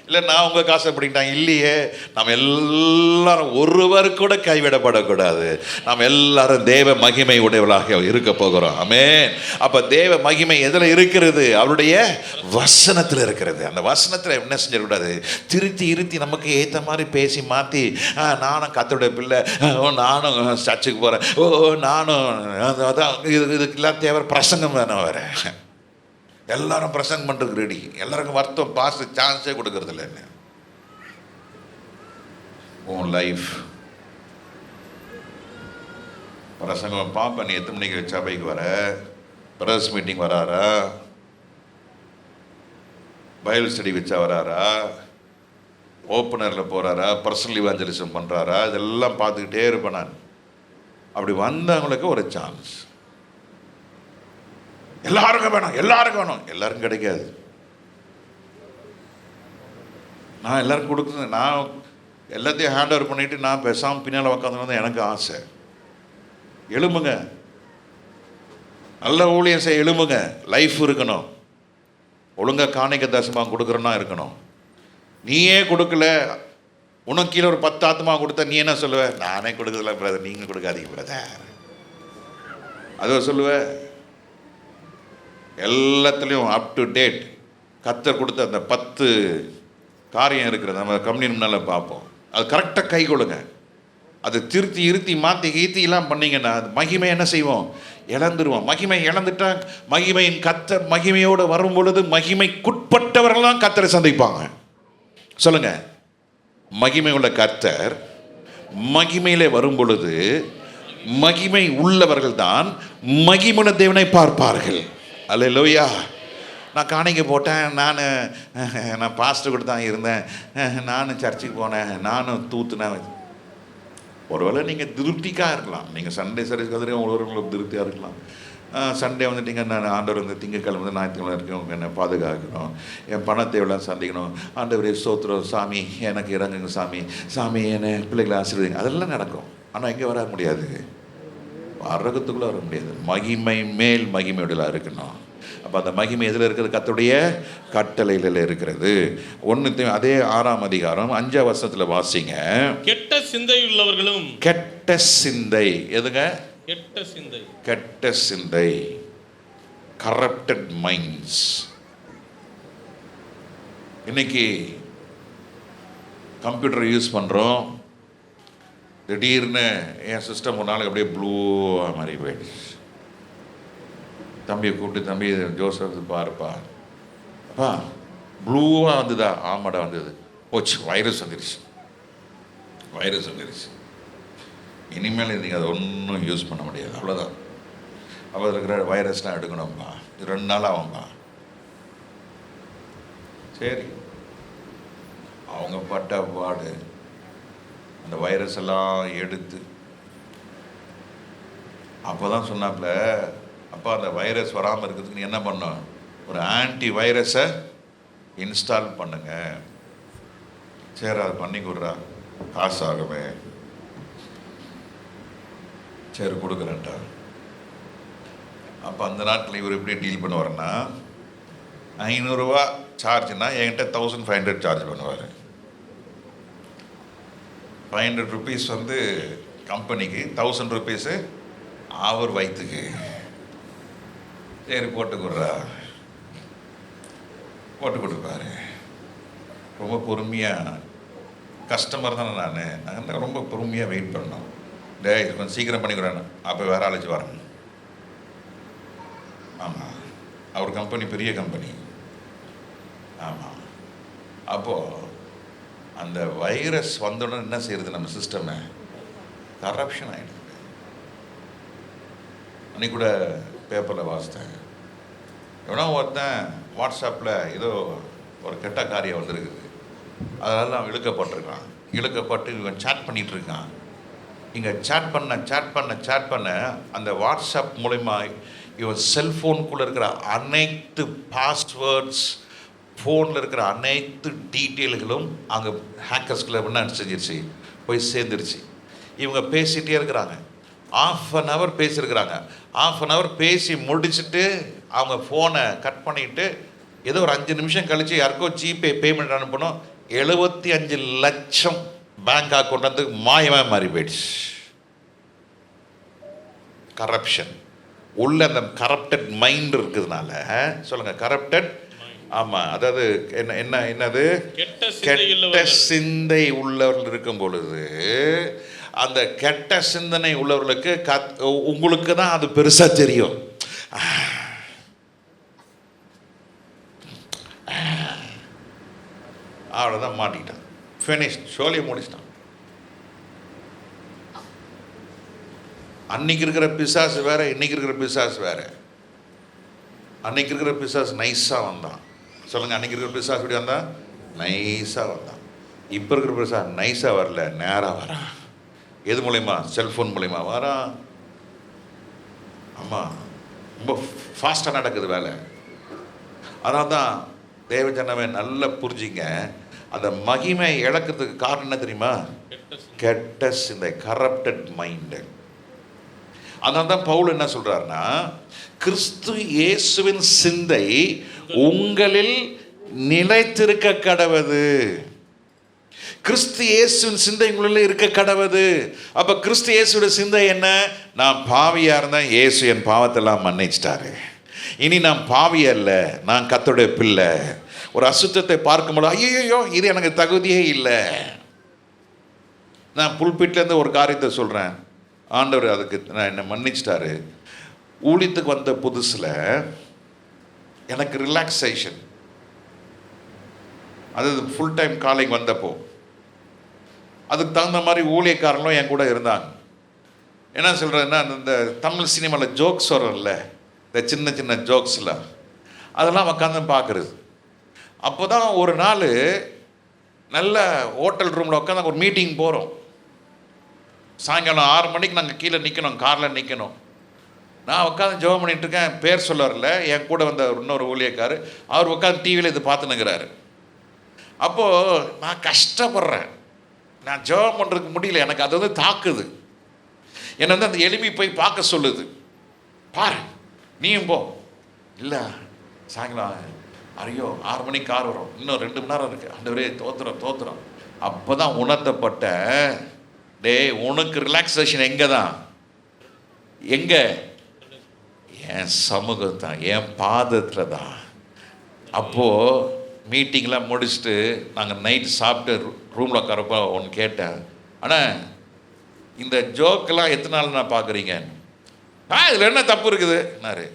இல்லை நான் உங்கள் காசை பிடிக்கிட்டாங்க? இல்லையே. நம்ம எல்லாரும் ஒருவர் கூட கைவிடப்படக்கூடாது. நாம் எல்லாரும் தேவ மகிமை உடையவர்களாக இருக்க போகிறோம். ஆமென். அப்போ தேவ மகிமை எதில் இருக்கிறது? அவருடைய வசனத்தில் இருக்கிறது. அந்த வசனத்தில் என்ன செஞ்சிடக்கூடாது? திருத்தி இருத்தி நமக்கு ஏற்ற மாதிரி பேசி மாற்றி, நானும் கர்த்தருடைய பிள்ளை, நானும் சர்ச்சுக்கு போகிறேன், நானும் அதான் இதுக்கெல்லாம் தேவை பிரசங்கம் தானே வேறு. எல்லாரும் பிரசங்கம் பண்ணுறதுக்கு ரெடி. எல்லாருக்கும் வருத்தம் பாஸ் சான்ஸே கொடுக்கறது இல்லை. என்ன உன் லைஃப் பிரசங்கம் பார்ப்பேன். நீ எத்தனை மணிக்கு சபைக்கு வர? பிரஸ் மீட்டிங் வராரா? பைபிள் ஸ்டடி வச்சா வராரா? ஓப்பனரில் போகிறாரா? பர்சனல் இவாஞ்சலிசம் பண்ணுறாரா? இதெல்லாம் பார்த்துக்கிட்டே இருப்பேன் நான். அப்படி வந்தவங்களுக்கு ஒரு சான்ஸ். எல்லாருக்கும் வேணும், எல்லாருக்கும் வேணும், எல்லாருக்கும் கிடைக்காது. நான் எல்லாருக்கும் கொடுக்குறேன். நான் எல்லாத்தையும் ஹேண்ட் ஓவர் பண்ணிட்டு நான் பேசாமல் பின்னால் உட்காந்துருந்தா எனக்கு ஆசை. எழும்புங்க, நல்ல ஊழியம் செய்ய எழும்புங்க. லைஃப் இருக்கணும். ஒழுங்காக காணிக்க தசமாக கொடுக்குறோன்னா இருக்கணும். நீயே கொடுக்கல, உனக்கு கீழே ஒரு 10 ஆத்மா கொடுத்தா நீ என்ன சொல்லுவ? நானே கொடுக்குறதில்ல பிரதர், நீங்கள் கொடுக்காதீங்க பிரதர். அதுவும் சொல்லுவ. எல்லாத்துலேயும் அப் டு டேட் கர்த்தர் கொடுத்த அந்த 10 காரியம் இருக்கிறது நம்ம கம்யூனியன் முன்னால் பார்ப்போம். அது கரெக்டாக கை கொடுங்க. அது திருத்தி இருத்தி மாற்றி கீத்திலாம் பண்ணிங்கன்னா அது மகிமை என்ன செய்வோம்? இழந்துருவோம். மகிமை இழந்துட்டா மகிமையின் கர்த்தர் மகிமையோடு வரும் பொழுது மகிமைக்குட்பட்டவர்கள் தான் கர்த்தரை சந்திப்பாங்க. சொல்லுங்க, மகிமை உள்ள கர்த்தர் மகிமையிலே வரும் பொழுது மகிமை உள்ளவர்கள் தான் மகிமுள்ள தேவனை பார்ப்பார்கள். அல்லேலூயா. நான் காணிக்க போட்டேன், நான் பாஸ்டர் கூட தான் இருந்தேன், நானும் சர்ச்சுக்கு போனேன், நானும் தூத்துனேன். ஒருவேளை நீங்கள் திருப்திக்காக இருக்கலாம். நீங்கள் சண்டே சர்வீஸ் கதிரையும் ஒருவர்களுக்கு திருப்தியாக இருக்கலாம். சண்டே வந்துட்டீங்க, நான் ஆண்டவர் வந்து திங்கக்கிழமை வந்து ஞாயிற்றுக்கிழமை இருக்கணும், என்னை பாதுகாக்கணும், என் பணத்தை எவ்வளோ சந்திக்கணும், ஆண்டவரே ஸ்தோத்திரம் சாமி, எனக்கு இறங்குங்க சாமி, சாமி என்னை பிள்ளைகளை ஆசீர்வதிங்க. அதெல்லாம் நடக்கும். ஆனால் எங்கே வர முடியாது? அரகத்துக்குள்ளே வர முடியாது. மகிமை மேல் மகிமையுடைய இருக்கணும். அப்போ அந்த மகிமை எதில் இருக்கிறது? கர்த்தருடைய கட்டளையில் இருக்கிறது. அதே 6ஆம் அதிகாரம் 5ஆம் வசனத்தில் வாசிங்க. கெட்ட சிந்தை உள்ளவர்களும். கெட்ட சிந்தை எதுங்க? கெட்ட சிந்தை. கெட்ட சிந்தை, கரப்டட் மைண்ட்ஸ். இன்னைக்கு கம்ப்யூட்டர் யூஸ் பண்ணுறோம். திடீர்னு என் சிஸ்டம் ஒரு நாளைக்கு அப்படியே ப்ளூவாக மாறி போயிடுச்சு. தம்பியை கூப்பிட்டு, தம்பி ஜோசப் பாருப்பா, அப்பா ப்ளூவாக வந்ததா? ஆமாடா வந்தது. போச்சு, வைரஸ் வந்துடுச்சு, வைரஸ் வந்துடுச்சு. இனிமேல் நீங்கள் அதை ஒன்றும் யூஸ் பண்ண முடியாது, அவ்வளோதான். அப்போ அதில் இருக்கிற வைரஸ்லாம் எடுக்கணும்ப்பா, 2 நாள் ஆகும்பா. சரி, அவங்க பட்ட பாடு அந்த வைரஸ் எல்லாம் எடுத்து அப்போ தான் சொன்னாப்புல, அப்போ அந்த வைரஸ் வராமல் இருக்கிறதுக்கு நீ என்ன பண்ணணும்? ஒரு ஆன்டி வைரஸை இன்ஸ்டால் பண்ணுங்க. சரி, அதை பண்ணி கொடுறா, காசு ஆகுமே. சரி கொடுக்குறேன்டா. அப்போ அந்த நாட்டில் இவர் எப்படி டீல் பண்ணுவார்னா, 500 ரூபா சார்ஜ்னா என்கிட்ட 1500 சார்ஜ் பண்ணுவார். 500 ருபீஸ் வந்து கம்பெனிக்கு, 1000 ருபீஸு அவர் வயிற்றுக்கு. சரி போட்டு கொடுறா, போட்டு கொடுப்பாரு. ரொம்ப பொறுமையாக, கஸ்டமர் தானே நான் ரொம்ப பொறுமையாக வெயிட் பண்ணோம். டேய் கொஞ்சம் சீக்கிரம் பண்ணி கொடுறேன். அப்போ வேறு அழைச்சி வரேன். ஆமாம், அவர் கம்பெனி பெரிய கம்பெனி. ஆமாம். அப்போது அந்த வைரஸ் வந்தோடனே என்ன செய்கிறது? நம்ம சிஸ்டமை கரப்ஷன் ஆகிடுது. அன்றைக்கி கூட பேப்பரில் வாசித்தேன், எவனோ ஒருத்தன் வாட்ஸ்அப்பில் ஏதோ ஒரு கெட்ட காரியம் வந்திருக்குது, அதனால் அவன் இழுக்கப்பட்டிருக்கான். இழுக்கப்பட்டு இவன் சேட் பண்ணிகிட்டு இருக்கான். இங்கே சேட் பண்ண அந்த வாட்ஸ்அப் மூலமா இவன் செல்ஃபோனுக்குள்ளே இருக்கிற அனைத்து பாஸ்வேர்ட்ஸ், ஃபோனில் இருக்கிற அனைத்து டீட்டெயில்களும் அங்கே ஹேக்கர்ஸ்குள்ளே என்ன செஞ்சிருச்சு? போய் சேர்ந்துருச்சு. இவங்க பேசிகிட்டே இருக்கிறாங்க. 1/2 hour பேசியிருக்கிறாங்க. 1/2 hour பேசி முடிச்சுட்டு அவங்க ஃபோனை கட் பண்ணிவிட்டு ஏதோ ஒரு 5 நிமிஷம் கழித்து யாருக்கோ ஜிபே பேமெண்ட் அனுப்பணும். 75 லட்சம் பேங்க் அக்கௌண்ட் வந்து மாயமாக மாறி போயிடுச்சு. கரப்ஷன் உள்ள அந்த கரப்டட் மைண்ட் இருக்கிறதுனால. சொல்லுங்கள், கரப்டட். ஆமாம், அதாவது என்னது? கெட்ட சிந்தை உள்ளவர்கள் இருக்கும் பொழுது அந்த கெட்ட சிந்தனை உள்ளவர்களுக்கு உங்களுக்கு தான் அது பெருசாக தெரியும். அவ்வளோதான், மாட்டிக்கிட்டான், ஃபினிஷ், ஷோலியை முடிச்சிட்டான். அன்னைக்கு இருக்கிற பிசாசு வேற, இன்னைக்கு இருக்கிற பிசாசு வேற. அன்னைக்கு இருக்கிற பிசாசு நைஸாக வந்தான். சொல்லுங்கள், அன்னைக்கு இருக்கிற பிசாசு எப்படி வந்தான்? நைஸாக வந்தான். இப்போ இருக்கிற பிசாசு நைஸாக வரல, நேராக வரான். எது மூலயமா? செல்ஃபோன் மூலயமா வரான். ஆமாம், ரொம்ப ஃபாஸ்ட்டாக நடக்குது வேலை. அதனால தான் தேவஜனமே நல்லா புரிஞ்சிங்க, அந்த மகிமை இழக்கிறதுக்கு காரணம் என்ன தெரியுமா? கெட்ட சிந்தை, கரப்டட் மைண்டு. அதனால தான் பவுல் என்ன சொல்றாருன்னா, கிறிஸ்து இயேசுவின் சிந்தை உங்களில் நிலைத்திருக்க கடவது. கிறிஸ்து இயேசுவின் சிந்தை உங்களில் இருக்க கடவது. அப்ப கிறிஸ்து இயேசுவோட சிந்தை என்ன? நான் பாவியா இருந்தேன், இயேசு என் பாவத்தெல்லாம் மன்னிச்சிட்டாரு. இனி நான் பாவி அல்ல, நான் கர்த்தருடைய பிள்ளை. ஒரு அசுத்தத்தை பார்க்கும்போது ஐயோ இது எனக்கு தகுதியே இல்லை. நான் புல்பிட்லேருந்து ஒரு காரியத்தை சொல்கிறேன், ஆண்டவர் அதுக்கு நான் என்னை மன்னிச்சிட்டாரு. ஊழியத்துக்கு வந்த புதுசில் எனக்கு ரிலாக்ஸேஷன், அது ஃபுல் டைம் காலிங் வந்தப்போ அதுக்கு தகுந்த மாதிரி ஊழியக்காரங்களும் என் கூட இருந்தாங்க. என்ன சொல்கிறேன்னா, இந்த தமிழ் சினிமாவில் ஜோக்ஸ் வரும்ல, இந்த சின்ன சின்ன ஜோக்ஸ்லாம், அதெல்லாம் உட்காந்து பார்க்குறது. அப்போ தான் ஒரு நாள் நல்ல ஹோட்டல் ரூமில் உட்காந்து ஒரு மீட்டிங் போகிறோம். சாயங்காலம் 6 மணிக்கு நாங்கள் கீழே நிற்கணும், காரில் நிற்கணும். நான் உட்காந்து ஜெபம் பண்ணிட்டு இருக்கேன். பேர் சொல்ல வரல, என் கூட வந்த இன்னொரு ஊழியக்கார், அவர் உட்காந்து டிவியில் இது பார்த்துனுங்கிறாரு. அப்போது நான் கஷ்டப்படுறேன், நான் ஜெபம் பண்ணுறதுக்கு முடியல, எனக்கு அது தாக்குது. என்னை வந்து அந்த எளிமை போய் பார்க்க சொல்லுது. பாரு நீயும் போ. இல்லை சாயங்காலம் ஐயோ 6 மணிக்கு கார் வரும், இன்னும் 2 மணி நேரம் இருக்குது, ஆண்டவரே தோத்துறோம். அப்போ தான் உணர்த்தப்பட்ட, டே உனக்கு ரிலாக்ஸேஷன் எங்கே தான்? எங்கே? என் சமூகம் தான், என் பாதத்தில் தான். அப்போது மீட்டிங்லாம் முடிச்சுட்டு நாங்கள் நைட் சாப்பிட்டு ரூமில் உட்காரப்போ ஒன்று கேட்டேன், ஆனால் இந்த ஜோக்கெல்லாம் எத்தனை நாள் நான் பார்க்குறீங்க? இதில் என்ன தப்பு இருக்குது என்னாரு,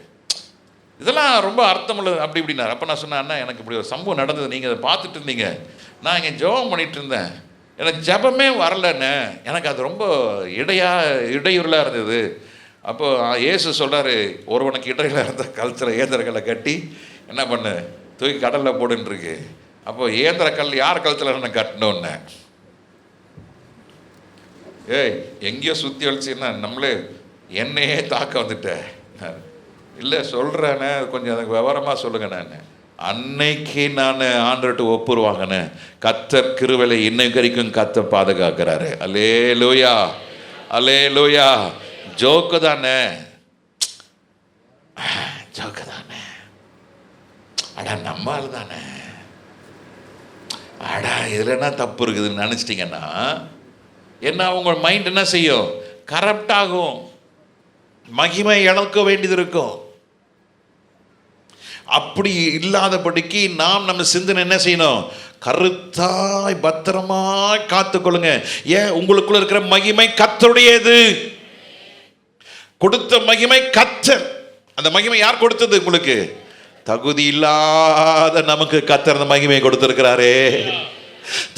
இதெல்லாம் ரொம்ப அர்த்தமுள்ளது அப்படி இப்படின்னாரு. அப்போ நான் சொன்னேன், அண்ணா எனக்கு இப்படி ஒரு சம்பவம் நடந்தது, நீங்கள் அதை பார்த்துட்டு இருந்தீங்க, நான் இங்கே ஜெபம் பண்ணிகிட்டு இருந்தேன், எனக்கு ஜெபமே வரலண்ணே, எனக்கு அது ரொம்ப இடையூறலாக இருந்தது. அப்போது இயேசு சொல்கிறாரு, ஒருவனுக்கு இடையில இருந்த கழுத்தில் ஏந்திரக்கல்லை கட்டி என்ன பண்ணு, தூக்கி கடலில் போடுன்னு இருக்கு. அப்போது ஏந்திரக்கல் யார் கழுத்தில் என்ன கட்டணுன்னு? ஏய் எங்கேயோ சுற்றி வலிச்சுன்னா நம்மளே என்னையே தாக்க வந்துட்டேன். இல்லை சொல்கிறேண்ணே, கொஞ்சம் எனக்கு விவரமாக சொல்லுங்கள். நான் அன்னைக்கு நான் ஆண்டவர்கிட்ட ஒப்புருவாங்கண்ணே, கர்த்தர் கிருபையில இன்னைக்கு வரைக்கும் கர்த்தர் பாதுகாக்கிறாரு. அல்லேலூயா, அல்லேலூயா. ஜோக்கு தானே, ஜோக்கு தானே, அடா நம்மால் தானே, அடா இதில் என்ன தப்பு இருக்குதுன்னு நினச்சிட்டிங்கன்னா என்ன, உங்கள் மைண்ட் என்ன செய்யும்? கரப்ட் ஆகும், மகிமை இழக்க வேண்டியது இருக்கும். அப்படி இல்லாதபடிக்கு நாம் நம்ம சிந்தனை என்ன செய்யணும்? கருத்தாய் பத்திரமாய் காத்துக்கொள்ளுங்க. ஏன்? உங்களுக்குள்ள இருக்கிற மகிமை கர்த்தருடையது. கொடுத்த மகிமை கர்த்தர். அந்த மகிமை யார் கொடுத்தது? உங்களுக்கு தகுதி இல்லாத நமக்கு கர்த்தர் அந்த மகிமையை கொடுத்திருக்கிறாரே.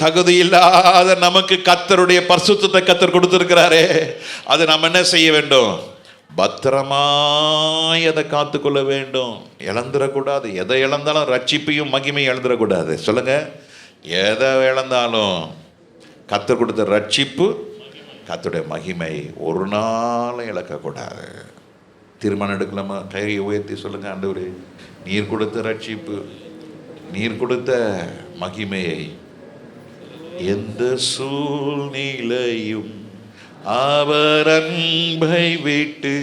தகுதி இல்லாத நமக்கு கர்த்தருடைய பரிசுத்தத்தை கர்த்தர் கொடுத்திருக்கிறாரே. அதை நாம் என்ன செய்ய வேண்டும்? பத்திரமாய் அதை காத்துக்கொள்ள வேண்டும். இழந்துடக்கூடாது. எதை இழந்தாலும் ரட்சிப்பையும் மகிமையும் இழந்துடக்கூடாது. சொல்லுங்க, எதை இழந்தாலும் கர்த்தர் கொடுத்த ரட்சிப்பு, கர்த்தருடைய மகிமை ஒரு நாளும் இழக்கக்கூடாது. தீர்மானம் எடுக்கலாமா? கையை உயர்த்தி சொல்லுங்க, ஆண்டவரே நீர் கொடுத்த ரட்சிப்பு, நீர் கொடுத்த மகிமையை எந்த சூழ்நிலையும் அவர் அன்பை விட்டு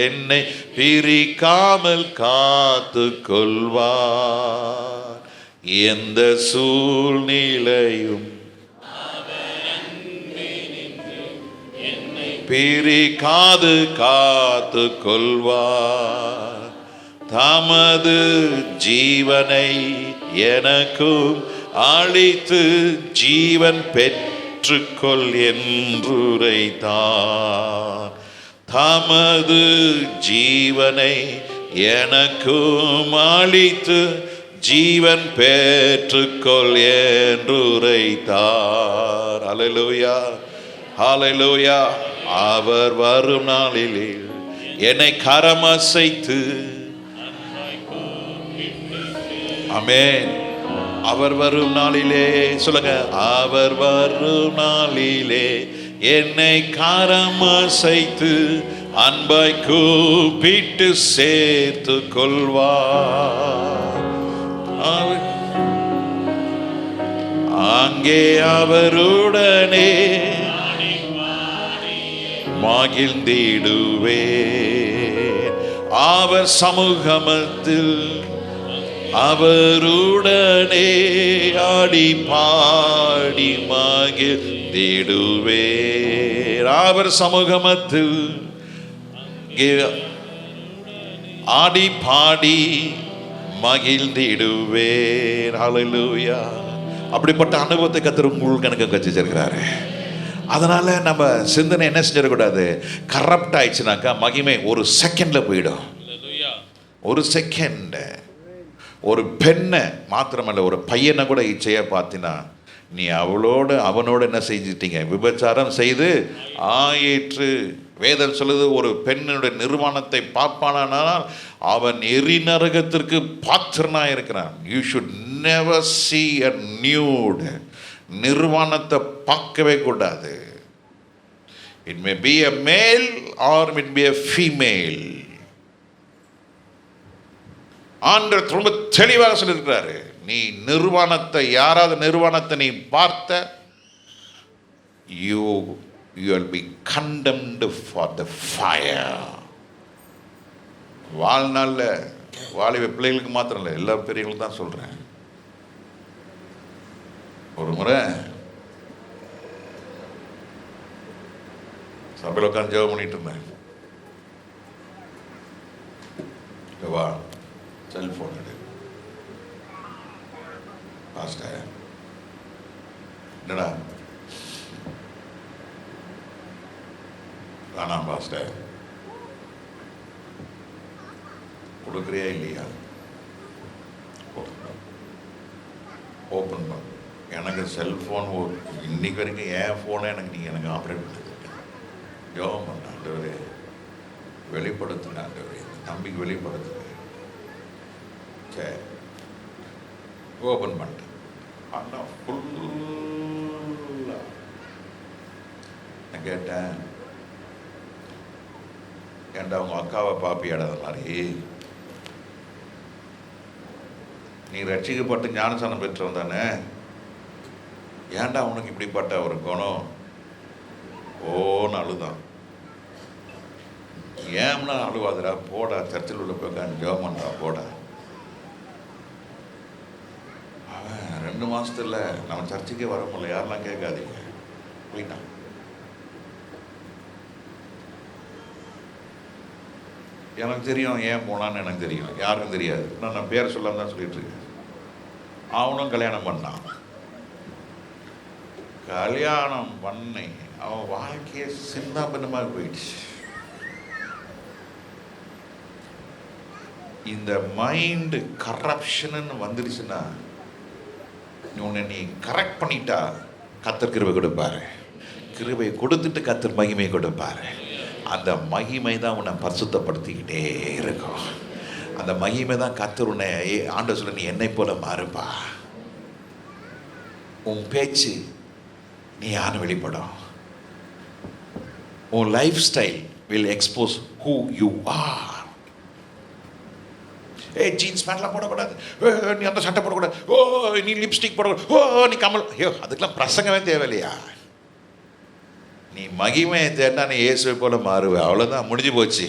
என்னை பிரிக்காமல் காத்து கொள்வார். எந்த சூழ்நிலையும் பிரிக்காது காத்து கொள்வார். தமது ஜீவனை எனக்கும் அளித்து ஜீவன் பெற்றுக்கொள் என்றுரைத்தார். தமது ஜீவனை எனக்கும் அளித்து ஜீவன் பெற்றுக்கொள் என்றுரைத்தார். ஹல்லேலூயா, ஹல்லேலூயா. அவர் வரும் நாளிலே என்னை கரமசைத்து, ஆமென். அவர் வரும் நாளிலே சொல்லுங்க, அவர் வரும் நாளிலே என்னை காரம் அசைத்து அன்பாய் கூப்பிட்டு சேர்த்து கொள்வார். அங்கே அவருடனே மகிழ்ந்திடுவே. அவர் சமூகத்தில் அவருடனே ஆடி பாடி மகிழ்ந்திடுவே. அவர் சமூகத்தில் ஆடி பாடி மகிழ்ந்திடுவேன். ஹல்லேலூயா. அப்படிப்பட்ட அனுபவத்தை கர்த்தர் உங்களுக்கு எனக்கு வச்சிருக்கிறாரு. அதனால நம்ம சிந்தனை என்ன செஞ்சிடக்கூடாது, கரப்ட் ஆயிடுச்சுனாக்கா மகிமை ஒரு செகண்ட்ல போயிடும். ஒரு செகண்ட். ஒரு பெண்ணை மாத்திரமல்ல, ஒரு பையனை கூட இச்சையா பார்த்தினா நீ அவனோட என்ன செஞ்சிட்டீங்க, விபச்சாரம் செய்து ஆயிற்று. வேதம் சொல்லுது, ஒரு பெண்ணுடைய நிர்வாணத்தை பார்ப்பானால் அவன் எரி நரகத்திற்கு பாத்திரனா இருக்கிறான். You should never see a nude. நிர்வாணத்தை பார்க்கவே கூடாது. It may be a male or it be a female. ஆண்டவர் ரொம்ப தெளிவாக சொல்லியிருக்கிறாரு, நீ நிர்வாணத்தை, யாராவது நிர்வாணத்தை நீ பார்த்த, you will be condemned for the fire. வாழ்நாளில் வாலிப பிள்ளைகளுக்கு மாத்திரம் இல்லை, எல்லா பெரியவங்களும் தான் சொல்கிறேன். ஒரு முறை சபையில் உட்காந்து ஜெபம் பண்ணிட்டு இருந்தேன். வா செல்ஃபோன் எடு. பாஸ்டர் என்னடா? வேணாம் பாஸ்டர். கொடுக்குறியா இல்லையா? ஓப்பன் பண்ண. எனக்கு செல்ஃபோன் இன்னைக்கு வரைக்கும் என் ஃபோனை எனக்கு ஆப்ரேட் பண்ணி ஜெபம் பண்ண. ஆண்டவரே வெளிப்படுத்துங்க, ஆண்டவரே நம்பிக்கை வெளிப்படுத்துங்க. சரி ஓப்பன் பண்ணிட்டேன். ஆனால் ஃபுல்லாக நான் கேட்டேன், ஏன்டா அவங்க அக்காவை பாப்பியாடாத மாதிரி, நீ ரட்சிக்கப்பட்டு ஞானசானம் பெற்றவன் தானே, ஏன்டா உனக்கு இப்படிப்பட்ட ஒரு குணம்? ஓன்னு அழுதான். ஏம்னா அழுவாதுடா, போடா சர்ச்சில் உள்ள போய் ஜெபம் பண்ணுறா போடா. அவன் 2 மாதத்துல நம்ம சர்ச்சுக்கே வர முடியல, யாரெல்லாம் கேட்காதீங்க போயிட்டான். எனக்கு தெரியும் ஏன் போனான்னு, எனக்கு தெரியும், யாருக்கும் தெரியாது. நான் பேரை சொல்லாம தான் சொல்லிட்டு இருக்கேன். அவனும் கல்யாணம் பண்ணான். கல்யாணம் பண்ணி அவன் வாழ்க்கையை சின்னாபின்னமாக போயிடுச்சு. இந்த மைண்டு கரப்ஷன் வந்துடுச்சுன்னா உன்னை நீ கரெக்ட் பண்ணிட்டா கர்த்தர் கிருபை கொடுப்பாரு. கிருபை கொடுத்துட்டு கர்த்தர் மகிமை கொடுப்பாரு. அந்த மகிமை தான் உன்னை பரிசுத்தப்படுத்திக்கிட்டே இருக்கும். அந்த மகிமை தான் கர்த்தர் உன்னை ஆண்டவர் சொல்ல, நீ என்னை போல மாறுப்பா. உன் பேச்சு நீ யாரும் வெளிப்படும். உன் lifestyle will expose who you are. Jeans பேண்ட்லாம் போடக்கூடாது, நீ அந்த சட்டை போடக்கூடாது, நீ லிப்ஸ்டிக் போடக்கூடாது, நீ கமல், அதுக்கெல்லாம் பிரசங்கமே தேவையில்லையா? நீ மகிமையை தேடினா நீ இயேசுவை போல மாறுவ. அவ்வளோதான், முடிஞ்சு போச்சு.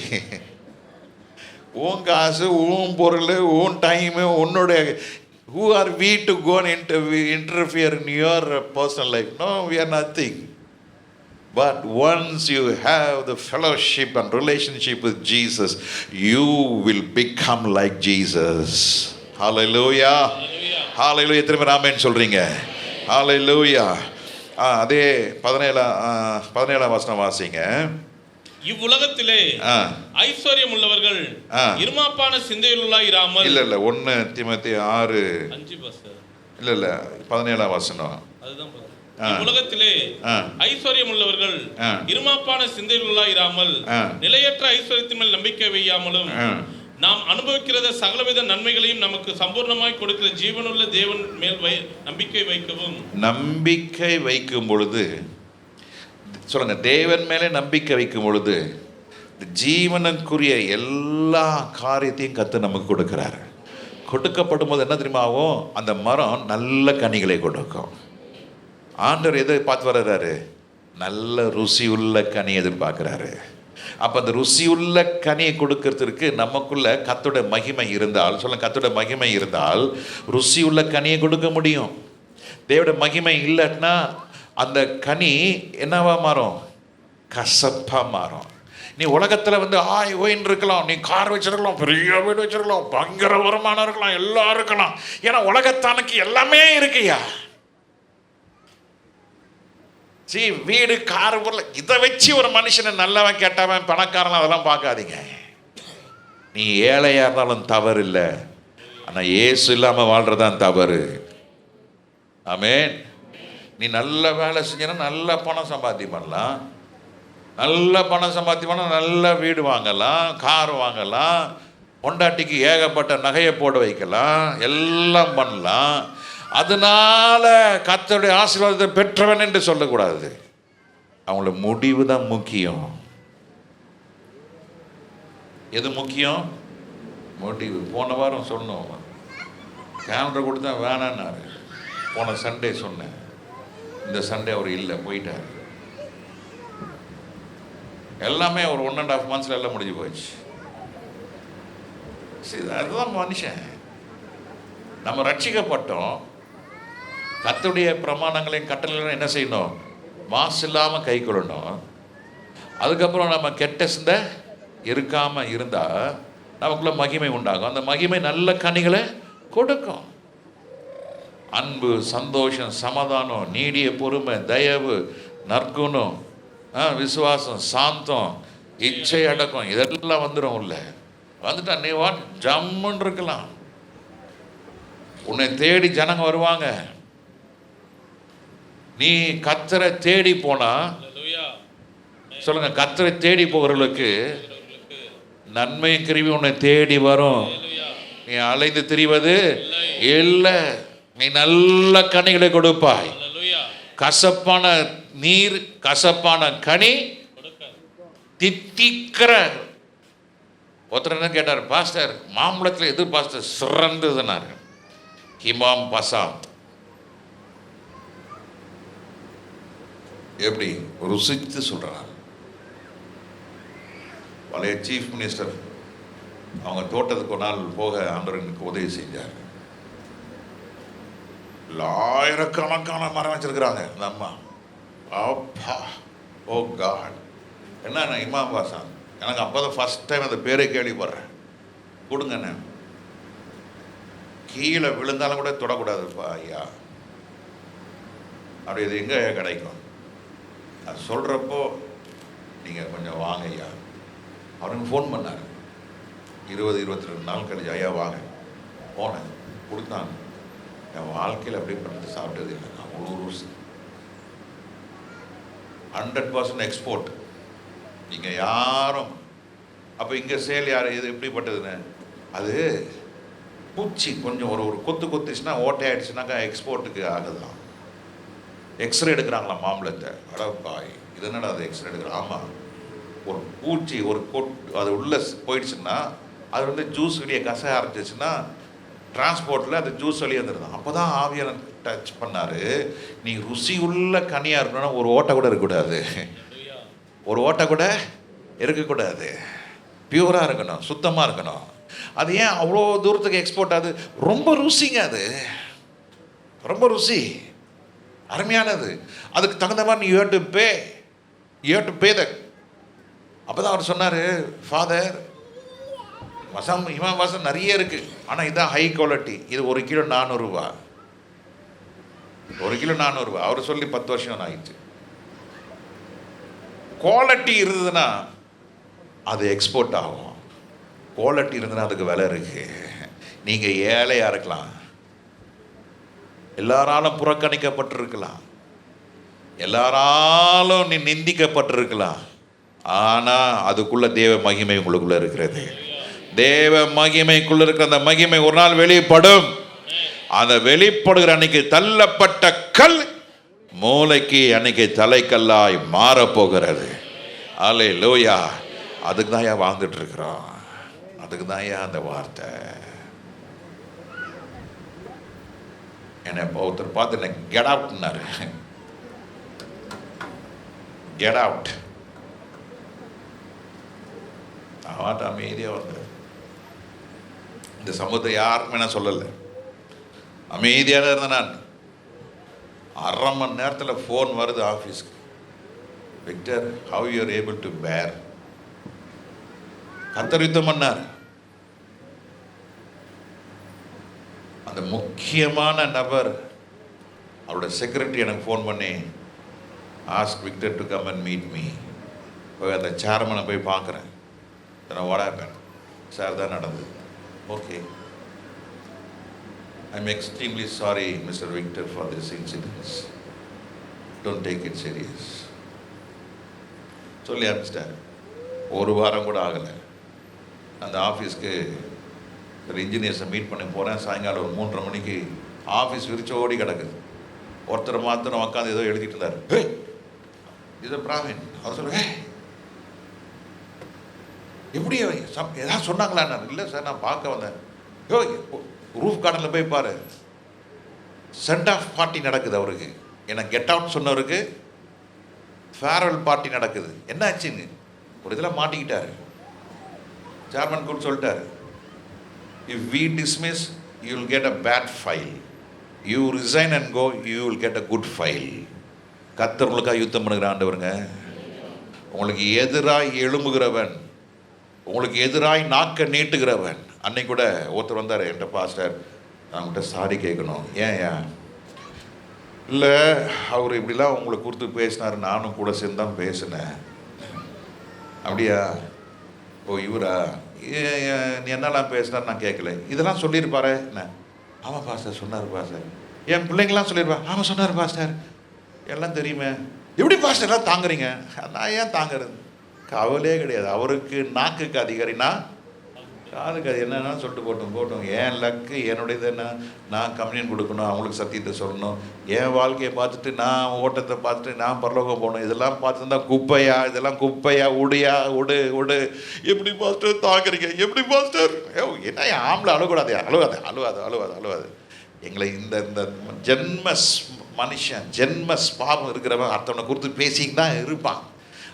உன் காசு, உன் பொருள், உன் டைமு, உன்னுடைய who are we to go and interfere in your personal life? No, we are nothing. But once you have the fellowship and relationship with Jesus, you will become like Jesus. Hallelujah. Hallelujah. எத்தனை பேர் ஆமென் சொல்றீங்க? Hallelujah. அதே 17ஆம் வசனம் வாசிங்க. இவ்வுலகத்திலே ஐஸ்வர்யம் உள்ளவர்கள் இருமாப்பான சிந்தையுள்ளாய் இராமல். இல்ல 1 தீமோத்தேயு 6:5 இல்ல 17ஆம் வசனம். அதுதான் உலகத்திலே ஐஸ்வர்யம் உள்ளவர்கள் இருமாப்பான சிந்தையுள்ளாய் இராமல் நிலையற்ற ஐஸ்வர்யத்தின் மேல் நம்பிக்கை வையாமலும் நாம் அனுபவிக்கிற சகலவித நன்மைகளையும் நமக்கு சம்பூர்ணமாய் கொடுக்கிற ஜீவனுள்ள தேவன் மேல் நம்பிக்கை வைக்கவும். நம்பிக்கை வைக்கும் பொழுது சொல்லுங்க, தேவன் மேலே நம்பிக்கை வைக்கும் பொழுது ஜீவனுக்குரிய எல்லா காரியத்தையும் கர்த்தர் நமக்கு கொடுக்கிறார். கொடுக்கப்படும் போது என்ன தெரியுமா ஆகும்? அந்த மரம் நல்ல கனிகளை கொடுக்கும். ஆண்டவர் எதை பார்த்து வர்றாரு? நல்ல ருசி உள்ள கனி எதிர்பார்க்கிறாரு. அப்போ அந்த ருசி உள்ள கனியை கொடுக்கறதுக்கு நமக்குள்ள கர்த்தருடைய மகிமை இருந்தால், சொல்லுங்க, கர்த்தருடைய மகிமை இருந்தால் ருசி உள்ள கனியை கொடுக்க முடியும். தேவனுடைய மகிமை இல்லைன்னா அந்த கனி என்னவா மாறும்? கசப்பா மாறும். நீ உலகத்தில் வந்து ஆய் ஓயின்னு இருக்கலாம், நீ கார் வச்சிருக்கலாம், பெரிய வீடு வச்சிருக்கலாம், பயங்கர வருமானம் இருக்கலாம், எல்லாம் இருக்கலாம். ஏன்னா உலகத்தானுக்கு எல்லாமே இருக்குயா. வீடு, கார், பொருள், இதை வச்சு ஒரு மனுஷனை நல்லவன் கெட்டவன் பணக்காரன் அதெல்லாம் பார்க்காதீங்க. நீ ஏழையா இருந்தாலும் தவறு இல்லை, ஆனால் இயேசு இல்லாமல் வாழ்றதான் தவறு. ஆமென். நீ நல்ல வேலை செஞ்சனா நல்ல பணம் சம்பாத்தி பண்ணலாம், நல்ல பணம் சம்பாத்தி பண்ணால் நல்ல வீடு வாங்கலாம், கார் வாங்கலாம், பொண்டாட்டிக்கு ஏகப்பட்ட நகையை போட வைக்கலாம், எல்லாம் பண்ணலாம். அதனால கர்த்தருடைய ஆசீர்வாதத்தை பெற்றவன் என்று சொல்லக்கூடாது. அவங்களோட முடிவு தான் முக்கியம். எது முக்கியம்? முடிவு. போன வாரம் சொன்னோம், கேலண்டர் கொடுத்தா வேணான்னாரு. போன சண்டே சொன்னேன், இந்த சண்டே அவர் இல்லை, போயிட்டார். எல்லாமே ஒரு 1.5 months எல்லாம் முடிஞ்சு போயிடுச்சு. சரி, அதுதான் மனுஷன். நம்ம ரட்சிக்கப்பட்டோம், கர்த்தருடைய பிரமாணங்களையும் கட்டளைகளையும் என்ன செய்யணும்? மாசு இல்லாமல் கை கொள்ளணும். அதுக்கப்புறம் நம்ம கெட்ட சிந்தை இருக்காமல் இருந்தால் நமக்குள்ள மகிமை உண்டாகும். அந்த மகிமை நல்ல கனிகளை கொடுக்கும். அன்பு, சந்தோஷம், சமாதானம், நீடிய பொறுமை, தயவு, நற்குணம், விசுவாசம், சாந்தம், இச்சை அடக்கம், இதெல்லாம் வந்துடும். உள்ள வந்துட்டா நீ வாட் ஜம்முன்னு இருக்கலாம். உன்னை தேடி ஜனங்க வருவாங்க. நீ கர்த்தரை தேடி போனா, சொல்லுங்க, கர்த்தரை தேடி போகிறவர்களுக்கு நன்மை கிருபை உன்னை தேடி வரும். நீ அலைந்து திரிவது இல்லை, நீ நல்ல கனிகளை கொடுப்பாய். கசப்பான நீர், கசப்பான கனி, தித்திக்கிற. ஒருத்தர் என்ன கேட்டார், பாஸ்டர் மாம்பழத்தில் எது பாஸ்டர் சிறந்ததுன்னாரு? ஹிமாம் பசாந்த். எப்படி ருசித்து சொல்றார். பழைய சீஃப் மினிஸ்டர் அவங்க தோட்டத்துக்கு ஒரு நாள் போக ஆண்டவருக்கு உதவி செஞ்சார். ஆயிரக்கணக்கான மரம் வச்சிருக்கிறாங்க அந்த அம்மா. அப்பா, ஓ காட், என்ன இமாம் பாசாந்த், எனக்கு அப்போதான் ஃபர்ஸ்ட் டைம் அந்த பேரை கேள்விப்படுறேன். கொடுங்கண்ணே, கீழே விழுந்தாலும் கூட தொடக்கூடாதுப்பா ஐயா. அப்படி இது எங்கே கிடைக்கும்? அது சொல்கிறப்போ நீங்கள் கொஞ்சம் வாங்க ஐயா. அவனுக்கு ஃபோன் பண்ணார். 20-22 நாள் கழிச்சு, ஐயா வாங்க. போனேன், கொடுத்தாங்க. என் வாழ்க்கையில் அப்படி பண்ணது சாப்பிட்டது இல்லை. அவ்வளோ ருசி. 100% எக்ஸ்போர்ட். நீங்கள் யாரும் அப்போ இங்கே சேல் யார் இது எப்படிப்பட்டதுன்னு, அது பூச்சி கொஞ்சம் ஒரு கொத்துச்சுன்னா ஓட்டை ஆயிடுச்சுனாக்கா எக்ஸ்போர்ட்டுக்கு ஆகுதுதான். எக்ஸ்ரே எடுக்கிறாங்களாம் மாம்பழத்தை. அடப்பாய், இது என்னடா அது எக்ஸ்ரே எடுக்கிறோம்? ஆமாம், ஒரு பூச்சி ஒரு அது உள்ளே போயிடுச்சுன்னா அது வந்து ஜூஸ் வெளியே கசைய ஆரம்பிச்சிச்சுன்னா டிரான்ஸ்போர்ட்டில் அது ஜூஸ் வெளியே வந்துடுதான். அப்போ தான் ஆவியான டச் பண்ணார், நீ ருசி உள்ள கனியாக இருக்கணும்னா ஒரு ஓட்டை கூட இருக்கக்கூடாது, ஒரு ஓட்டை கூட இருக்கக்கூடாது, பியூராக இருக்கணும், சுத்தமாக இருக்கணும். அது ஏன் அவ்வளோ தூரத்துக்கு எக்ஸ்போர்ட்? அது ரொம்ப ருசிங்க, அது ரொம்ப ருசி, அருமையானது. அதுக்கு தகுந்த மாதிரி நீ you have to pay that. அப்போ தான் அவர் சொன்னார், ஃபாதர் இமாம் வாசம் நிறைய இருக்குது, ஆனால் இதுதான் ஹை குவாலிட்டி, இது 1 கிலோ 400 ரூபா, 1 கிலோ 400 ரூபா. அவர் சொல்லி 10 வருஷம் ஆயிடுச்சு. குவாலிட்டி இருந்ததுன்னா அது எக்ஸ்போர்ட் ஆகும். குவாலிட்டி இருந்ததுன்னா அதுக்கு விலை இருக்கு. நீங்கள் ஏழையாக இருக்கலாம், எல்லாராலும் புறக்கணிக்கப்பட்டிருக்கலாம், எல்லாராலும் நீ நிந்திக்கப்பட்டிருக்கலாம், ஆனால் அதுக்குள்ள தேவ மகிமை உங்களுக்குள்ள இருக்கிறது. தேவ மகிமைக்குள்ள இருக்கிற அந்த மகிமை ஒரு நாள் வெளிப்படும். அந்த வெளிப்படுகிற அன்னைக்கு தள்ளப்பட்ட கல் மூளைக்கு அன்னைக்கு தலைக்கல்லாய் மாறப்போகிறது. அல்லேலூயா. அதுக்கு தான் ஏன் வாழ்ந்துட்டு இருக்கிறோம். அதுக்கு தான் ஏன் அந்த வார்த்தை. என்னை ஒருத்தர் பார்த்து என்ன கெட் அவுட்னாரு. Get out. அவன் அமைதியாக வந்து இந்த சமூகத்தை யாருக்குமே நான் சொல்லலை, அமைதியாக இருந்தேன். நான் அரை மணி நேரத்தில் ஃபோன் வருது ஆஃபீஸ்க்கு. Victor, how you are able to பேர். கர்த்தர் யுத்தம் பண்ணார். அந்த முக்கியமான நபர் அவரோட செக்ரட்டரி எனக்கு ஃபோன் பண்ணி ask Victor to come and meet me. போய் அந்த சேர்மனை போய் பார்க்குறேன். What happen sir? தான் நடந்தது. Okay, I am extremely sorry Mister Victor for this incidents. Don't take it serious சொல்லி அனுப்பிச்சிட்டார். ஒரு வாரம் கூட ஆகலை. அந்த ஆஃபீஸ்க்கு ஒரு இன்ஜினியர்ஸை மீட் பண்ணி போகிறேன். சாயங்காலம் ஒரு 3:30 மணிக்கு ஆஃபீஸ் விரிச்சு ஓடி கிடக்குது. ஒருத்தர் மாத்திரம் உட்காந்து ஏதோ எழுதிட்டு இருந்தார். இது பிராமின். அவர் சொல்லுவேன், எப்படி ஏதாவது சொன்னாங்களா? இல்லை சார், நான் பார்க்க வந்தேன். ரூஃப் கார்டனில் போய் பாரு, சென்ட் ஆஃப் பார்ட்டி நடக்குது. அவருக்கு என்ன கெட் அவுட் சொன்னவருக்கு ஃபேர்வெல் பார்ட்டி நடக்குது. என்ன ஆச்சுன்னு ஒரு இதில் மாட்டிக்கிட்டாரு. சேர்மன் கூட சொல்லிட்டாரு, if we dismiss you will get a bad file, you resign and go, you will get a good file. கர்த்தர் உங்களுக்காக யுத்தம் பண்ணுகிற ஆண்டவருங்க. உங்களுக்கு எதிராய் எழும்புகிறவன், உங்களுக்கு எதிராய் நாக்க நீட்டுகிறவன். அன்னைக்கு கூட ஒருத்தர் வந்தார் என்கிட்ட, பாஸ்டர் நான் உங்கள்கிட்ட சாரி கேட்கணும். ஏன்? இல்லை, அவர் இப்படிலாம் உங்களை கொடுத்து பேசினார், நானும் கூட சேர்ந்து தான் பேசினேன். அப்படியா? ஓ இவரா? நீ என்னெல்லாம் பேசினார் நான் கேட்கல. இதெல்லாம் சொல்லியிருப்பாரு என்ன? ஆமாம் பாஸ்டர் சொன்னார் பாஸ்டர். என் பிள்ளைங்களாம் சொல்லியிருப்பா. ஆமாம் சொன்னார் பாஸ்டர். எல்லாம் தெரியுமே. எப்படி பாஸ்டர் எல்லாம் தாங்குறீங்க? நான் ஏன் தாங்குறது? கவலையே கிடையாது. அவருக்கு நாக்குக்கு அதிகாரினா காதுக்கு அது என்னன்னா சொல்லிட்டு போட்டோம். என் லக்கு என்னுடையது என்ன? நான் கம்யூனியன் கொடுக்கணும், அவங்களுக்கு சத்தியத்தை சொல்லணும், என் வாழ்க்கையை பார்த்துட்டு நான் ஓட்டத்தை பார்த்துட்டு நான் பரலோகம் போகணும். இதெல்லாம் பார்த்துருந்தா குப்பையா? இதெல்லாம் குப்பையா? உடையா? உடு. எப்படி பாஸ்டர் தாக்குறீங்க? எப்படி பாஸ்டர்? என்ன ஆம்பளை அழுகக்கூடாது, அழுவாது. எங்களை இந்த ஜென்ம மனுஷன், ஜென்ம ஸ்பாவம் இருக்கிறவன் அடுத்தவனை குறித்து பேசிக்கிட்டு தான் இருப்பான்.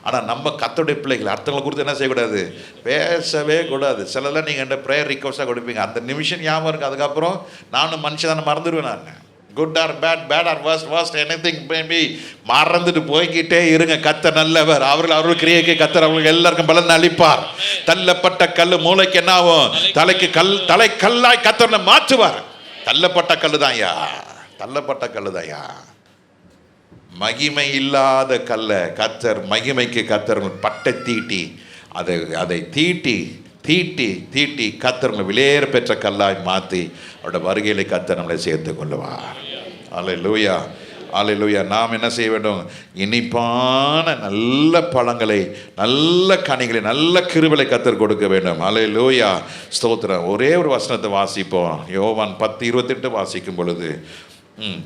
ஆனால் நம்ம கர்த்தருடைய பிள்ளைகள் அடுத்தவங்களை குறித்து என்ன செய்யக்கூடாது? பேசவே கூடாது. சிலதெல்லாம் நீங்கள் என்கிட்ட ப்ரேயர் ரிக்வஸ்ட்டாக கொடுப்பீங்க, அந்த நிமிஷம் ஞாபகம் இருக்குது. அதுக்கப்புறம் நானும் மனுஷன் தானே மறந்துடுவேன். நான் good or bad or worst anything maybe மறந்துட்டு போய்கிட்டே இருங்க. கர்த்தர் நல்லவர். அவர்கள் கிரியைக்கு கர்த்தர் அவங்களுக்கு எல்லாருக்கும் பலன் அளிப்பார். தள்ளப்பட்ட கல் மூளைக்கு என்ன ஆகும்? தலை கல்லாய் கர்த்தர் மாற்றுவார். தள்ளப்பட்ட கல்லு தான்யா. மகிமை இல்லாத கல்ல கர்த்தர் மகிமைக்கு கர்த்தர் பட்டை தீட்டி அதை தீட்டி கர்த்தர் விலையேற பெற்ற கல்லாய் மாற்றி அவருடைய வருகையிலே கர்த்தர் நம்மளை சேர்த்து கொள்ளுவார். அல்லேலூயா. நாம் என்ன செய்ய வேண்டும்? இனிப்பான நல்ல பழங்களை, நல்ல கனிகளை, நல்ல கிருபைகளை கர்த்தர் கொடுக்க வேண்டும். அல்லேலூயா, ஸ்தோத்திரம். ஒரே ஒரு வசனத்தை வாசிப்போம். யோவான் 10:28 வாசிக்கும் பொழுது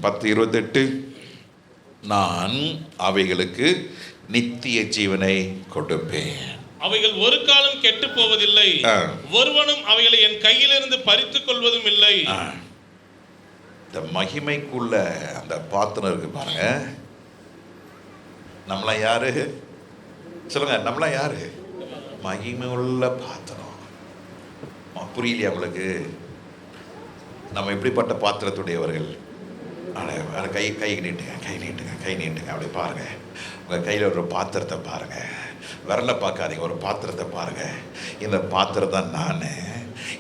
10:28, நான் அவைகளுக்கு நித்திய ஜீவனை கொடுப்பேன், அவைகள் ஒரு காலம் கெட்டு போவதில்லை, ஒருவனும் அவைகளை என் கையிலிருந்து பறித்துக் கொள்வதும் இல்லை. இந்த மகிமைக்குள்ள அந்த பாத்திரம் இருக்கு பாருங்க. நம்மளாம் யாரு சொல்லுங்க? நம்மளாம் யாரு? மகிமை உள்ள பாத்திரம். புரியலையா உங்களுக்கு? நம்ம எப்படிப்பட்ட பாத்திரத்துடையவர்கள்? கை நீட்டுங்க. அப்படி பாருங்க. உங்கள் கையில் ஒரு பாத்திரத்தை பாருங்க. விரலை பார்க்காதீங்க, ஒரு பாத்திரத்தை பாருங்க. இந்த பாத்திரம் தான் நான்,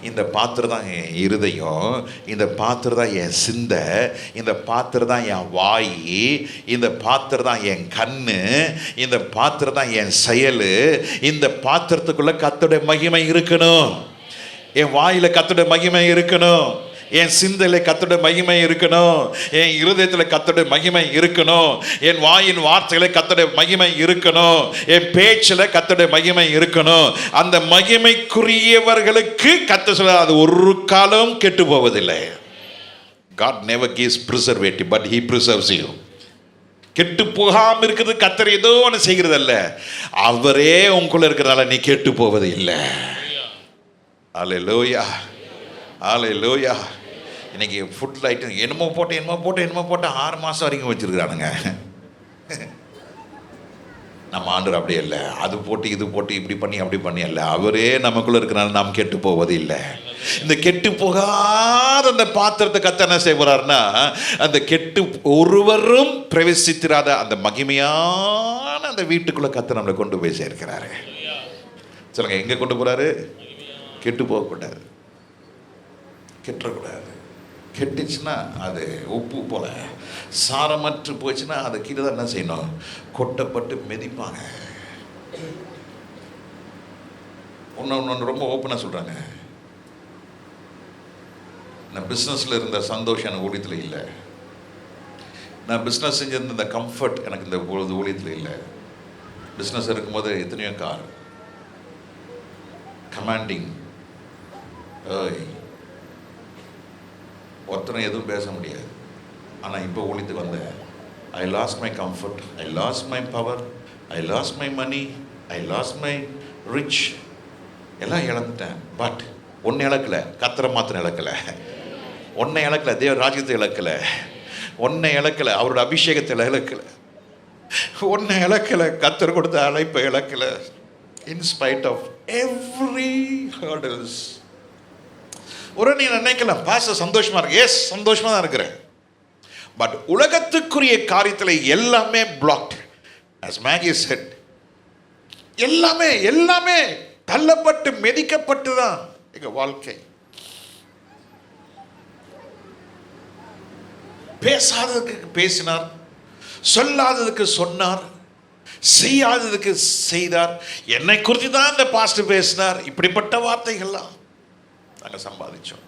இந்த பாத்திரம் தான் என் இருதயம், இந்த பாத்திரம் தான் என் சிந்தை, இந்த பாத்திரம் தான் என் வாய், இந்த பாத்திரம் தான் என் கண்ணு, இந்த பாத்திரம் தான் என் செயல். இந்த பாத்திரத்துக்குள்ள கர்த்தருடைய மகிமை இருக்கணும். என் வாயில கர்த்தருடைய மகிமை இருக்கணும், என் சிந்தையில கர்த்தருடைய மகிமை இருக்கணும், என் இருதயத்தில் கர்த்தருடைய மகிமை இருக்கணும், என் வாயின் வார்த்தைகளை கர்த்தருடைய மகிமை இருக்கணும், என் பேச்சில் கர்த்தருடைய மகிமை இருக்கணும். அந்த மகிமைக்குரியவர்களுக்கு கர்த்தர் சொல்றார், அது ஒரு காலம் கெட்டு போவதில்லை. God never gives preservative, but he preserves you. கெட்டு போகாம இருக்கிறது கர்த்தர் ஏதோ ஒன்று செய்கிறது அல்ல, அவரே உங்களுக்குள்ள இருக்கிறதால நீ கெட்டு போவது இல்லை. அல்லேலூயா, அல்லேலூயா. இன்னைக்கு ஃபுட் ஐட்டம் என்னமோ போட்டு 6 மாதம் வரைக்கும் வச்சிருக்கிறானுங்க. நம்ம ஆண்டவர் அப்படி இல்லை, அது போட்டு இது போட்டு இப்படி பண்ணி அப்படி பண்ணி அல்ல, அவரே நமக்குள்ள இருக்கிறனால நாம் கெட்டு போவது இல்லை. இந்த கெட்டு போகாத அந்த பாத்திரத்தை கர்த்தர் என்ன செய்வார்னா, அந்த கெட்டு ஒருவரும் பிரவேசித்திராத அந்த மகிமையான அந்த வீட்டுக்குள்ள கர்த்தர் நம்மளை கொண்டு போய் சேர்க்கிறாரு. சொல்லுங்க, எங்க கொண்டு போறாரு? கெட்டு போகக்கூடாது, கெட்டக்கூடாது. கெட்டுச்சுன்னா அது உப்பு போல சாரமற்று போச்சுன்னா அது கீழே தான் என்ன செய்யணும்? கொட்டப்பட்டு மிதிப்பாங்க. ஒன்று ரொம்ப ஓப்பனாக சொல்கிறாங்க, நான் பிஸ்னஸில் இருந்த சந்தோஷம் எனக்கு ஊழியத்தில் இல்லை, நான் பிஸ்னஸ் செஞ்சிருந்த இந்த கம்ஃபர்ட் எனக்கு இந்த ஊழியத்தில் இல்லை. பிஸ்னஸ் இருக்கும்போது எத்தனையோ கார், கமாண்டிங், ஒருத்தனை எதுவும் பேச முடியாது. ஆனால் இப்போ ஊழியத்துக்கு வந்தேன், I lost my comfort, I lost my power, I lost my money, I lost my rich, எல்லாம் இழந்துட்டேன். பட் ஒன்றை இழக்கலை, கர்த்தரை மாத்திரம் இழக்கலை. ஒன்றை இழக்கலை, தேவ ராஜ்யத்தை இழக்கலை. ஒன்றை இழக்கலை, அவரோட அபிஷேகத்தை இழக்கலை. ஒன்றை இழக்கலை, கர்த்தர் கொடுத்த அழைப்பை இழக்கலை. In spite of every hurdles. ஒரு நீ நினைக்கலாம், பாஸ்டர் சந்தோஷமா இருக்கு. எஸ், சந்தோஷமா தான் இருக்கிறேன். பட் உலகத்துக்குரிய காரியத்தில் எல்லாமே பிளாக்ட். as Maggie said, எல்லாமே தள்ளப்பட்டு மிதிக்கப்பட்டு தான் எங்க வாழ்க்கை. பேசாததுக்கு பேசினார், சொல்லாததுக்கு சொன்னார், செய்யாததுக்கு செய்தார். என்னை குறித்து தான் இந்த பாஸ்டர் பேசினார். இப்படிப்பட்ட வார்த்தைகள்லாம் நாங்கள் சம்பாதிச்சோம்.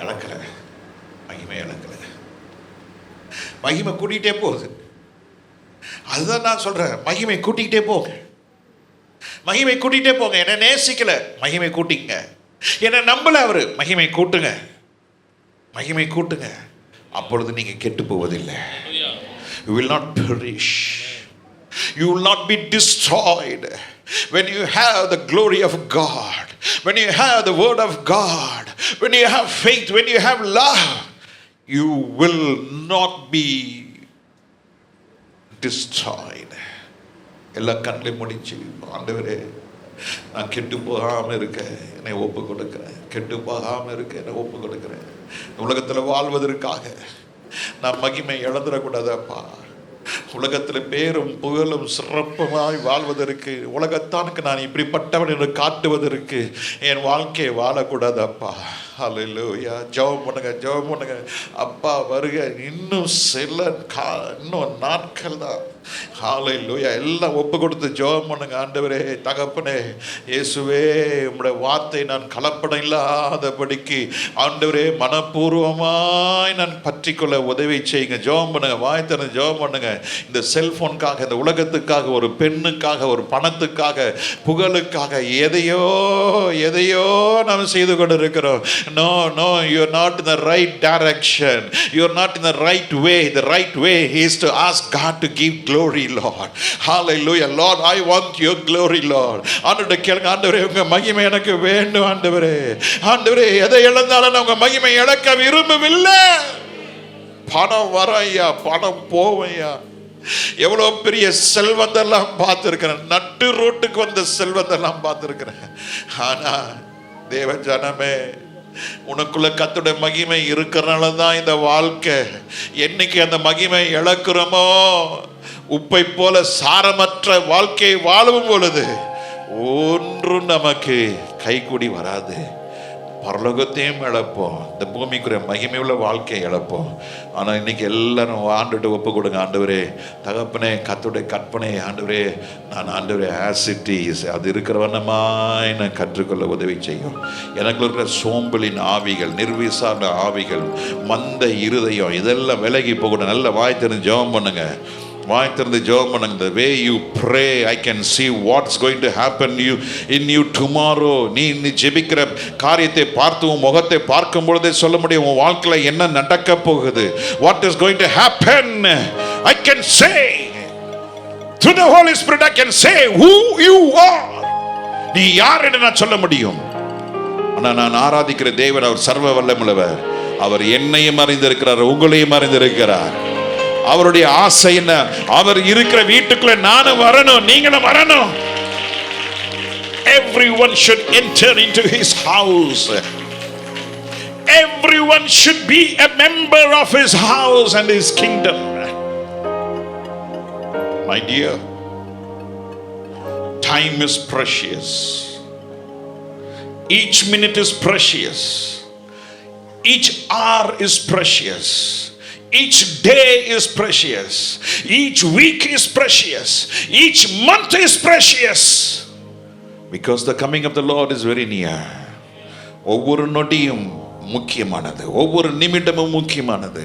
இழக்கலை, மகிமை இழக்கலை. மகிமை கூட்டிகிட்டே போகுது. அதுதான் நான் சொல்கிறேன், மகிமை கூட்டிகிட்டே போங்க, மகிமை கூட்டிகிட்டே போங்க. என்னை நேசிக்கலை, மகிமை கூட்டிங்க. என்னை நம்பலை அவரு, மகிமை கூட்டுங்க, மகிமை கூட்டுங்க. அப்பொழுது நீங்கள் கெட்டு போவதில்லை. You will not perish. You will not be destroyed. When you have the glory of God, when you have the word of God, when you have faith, when you have love, you will not be destroyed. எல்லா கண்ணையும் முடிச்சு, ஆண்டவரே நான் கெட்டு போகாமல் இருக்க என்னை ஒப்பு கொடுக்கிறேன், கெட்டு போகாமல் இருக்க என்னை ஒப்பு கொடுக்கிறேன். உலகத்தில் வாழ்வதற்காக நான் மகிமை இழந்துடக்கூடாதப்பா. உலகத்தில் பேரும் புகழும் சிறப்புமாய் வாழ்வதற்கு, உலகத்தானுக்கு நான் இப்படிப்பட்டவன் என்று காட்டுவதற்கு என் வாழ்க்கையை வாழக்கூடாதப்பா. ஹல்லேலூயா. ஜெபம் பண்ணுங்க. அப்பா வருக, இன்னும் இன்னும் நாட்கள் தான். ஹல்லேலூயா. எல்லாம் ஒப்பு கொடுத்து ஜெபம் பண்ணுங்க. ஆண்டவரே, தகப்பனே, இயேசுவே, உம்முடைய வார்த்தை நான் கலப்படம் இல்லாதபடிக்கு ஆண்டவரே மனப்பூர்வமாய் நான் பற்றிக்கொள்ள உதவி செய்யுங்க. ஜெபம் பண்ணுங்க, வாய் திறந்து ஜெபம் பண்ணுங்க. இந்த செல்போனுக்காக, இந்த உலகத்துக்காக, ஒரு பெண்ணுக்காக, ஒரு பணத்துக்காக, புகழுக்காக எதையோ நாம் செய்து கொண்டு இருக்கிறோம். No, you are not in the right direction. You are not in the right way. The right way is to ask God to give glory, Lord. Hallelujah. Lord, I want your glory, Lord. ஆண்டவரே கேளுங்க, ஆண்டவரே உங்க மகிமை எனக்கு வேண்டும். ஆண்டவரே, எதை இழந்தாலும் நான் உங்க மகிமை இழக்க விரும்பவில்லை. பணம் வரையா, பணம் போவையா. எவ்வளோ பெரிய செல்வந்தெல்லாம் பார்த்துருக்கிறேன், நட்டு ரோட்டுக்கு வந்த செல்வந்தெல்லாம் பார்த்துருக்கிறேன். ஆனா தேவ ஜனமே, உனக்குள்ள கர்த்தருடைய மகிமை இருக்கிறனால தான் இந்த வாழ்க்கை. என்னைக்கு அந்த மகிமை இழக்கிறோமோ, உப்பை போல சாரமற்ற வாழ்க்கையை வாழும் பொழுது ஒன்றும் நமக்கு கைகூடி வராது. பரலோகத்தையும் இழப்போம், இந்த பூமிக்குரிய மகிமை உள்ள வாழ்க்கையை இழப்போம். ஆனால் இன்னைக்கு எல்லாரும் ஆண்டுட்டு ஒப்பு கொடுங்க. ஆண்டவரே, தகப்பனே, கர்த்தருடைய கற்பனை ஆண்டவரே, நான் ஆண்டவரே ஆசிட்டிஸ் அது இருக்கிறவனமாய் நான் கற்றுக்கொள்ள உதவி செய்யும். எனக்கு இருக்கிற சோம்பலின் ஆவிகள், நிர்விசாரண ஆவிகள், மந்த இருதயம், இதெல்லாம் விலகி போகணும். நல்ல வாய் தெரிஞ்சு ஜெபம் பண்ணுங்க. வாய் திறந்து ஜெபம் பண்ணுங்க. The way you pray, I can see what's going to happen in you tomorrow. நீ ஜெபிக்கிற காரியத்தை பார்த்து உன் முகத்தை பார்க்கும் பொழுதே சொல்ல முடியும் உன் வாழ்க்கையில என்ன நடக்க போகுது. What is going to happen? I can say through the Holy Spirit, I can say who you are. நீ யார் என்று நான் சொல்ல முடியும். ஆனா நான் ஆராதிக்கிற தேவன் அவர் சர்வ வல்லமுள்ளவர். அவர் என்னையும் அறிந்திருக்கிறார், உங்களையும் அறிந்திருக்கிறார். அவருடைய ஆசை என்ன? அவர் இருக்கிற வீட்டுக்குள்ள நானும் வரணும், நீங்களும் வரணும். Everyone should enter into his house. Everyone should be a member of his house and his kingdom. My dear, time is precious. Each minute is precious. Each hour is precious. Each day is precious. Each week is precious. Each month is precious. Because the coming of the Lord is very near. ஒவ்வொரு நொடியும் முக்கியமானது, ஒவ்வொரு நிமிடமும் முக்கியமானது,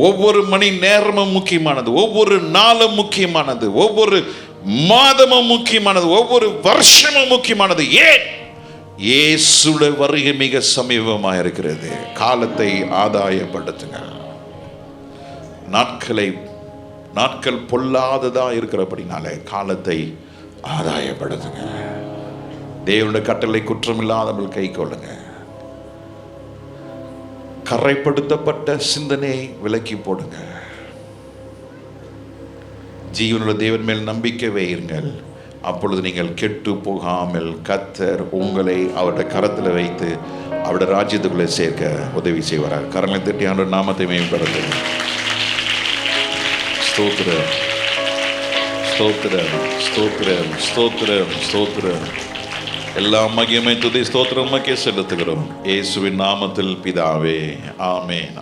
ஒவ்வொரு மணி நேரமும் முக்கியமானது, ஒவ்வொரு நாளும் முக்கியமானது, ஒவ்வொரு மாதமும் முக்கியமானது, ஒவ்வொரு வருஷமும் முக்கியமானது. ஏன்? இயேசுடைய வருகை மிக சமீபமாக இருக்கிறது. காலத்தை ஆதாயப்படுத்துங்க. நாட்கள் பொல்லாததா இருக்கிறபடினாலே காலத்தை ஆதாயப்படுத்துங்க. தேவனுடைய கட்டளை குற்றமில்லாதவர்கள் கை கொள்ளுங்க. கரைப்படுத்தப்பட்ட சிந்தனையை விலக்கி போடுங்க. ஜீவனுள்ள தேவன் மேல் நம்பிக்கை வையுங்கள். அப்பொழுது நீங்கள் கெட்டு போகாமல் கர்த்தர் உங்களை அவருடைய கரத்தில் வைத்து அவருடைய ராஜ்யத்துக்குள்ளே சேர்க்க உதவி செய்வார். கரங்களை தட்டி அவருடைய நாமத்தை மேம்படுத்துங்க. ஸ்தோத்திரம், ஸ்தோத்திரம், ஸ்தோத்திரம், ஸ்தோத்திரம், ஸ்தோத்திரம். எல்லா மகிமை துதி ஸ்தோத்திரம் மக்கே செலுத்துகிறோம். இயேசுவின் நாமத்தில் பிதாவே, ஆமென்.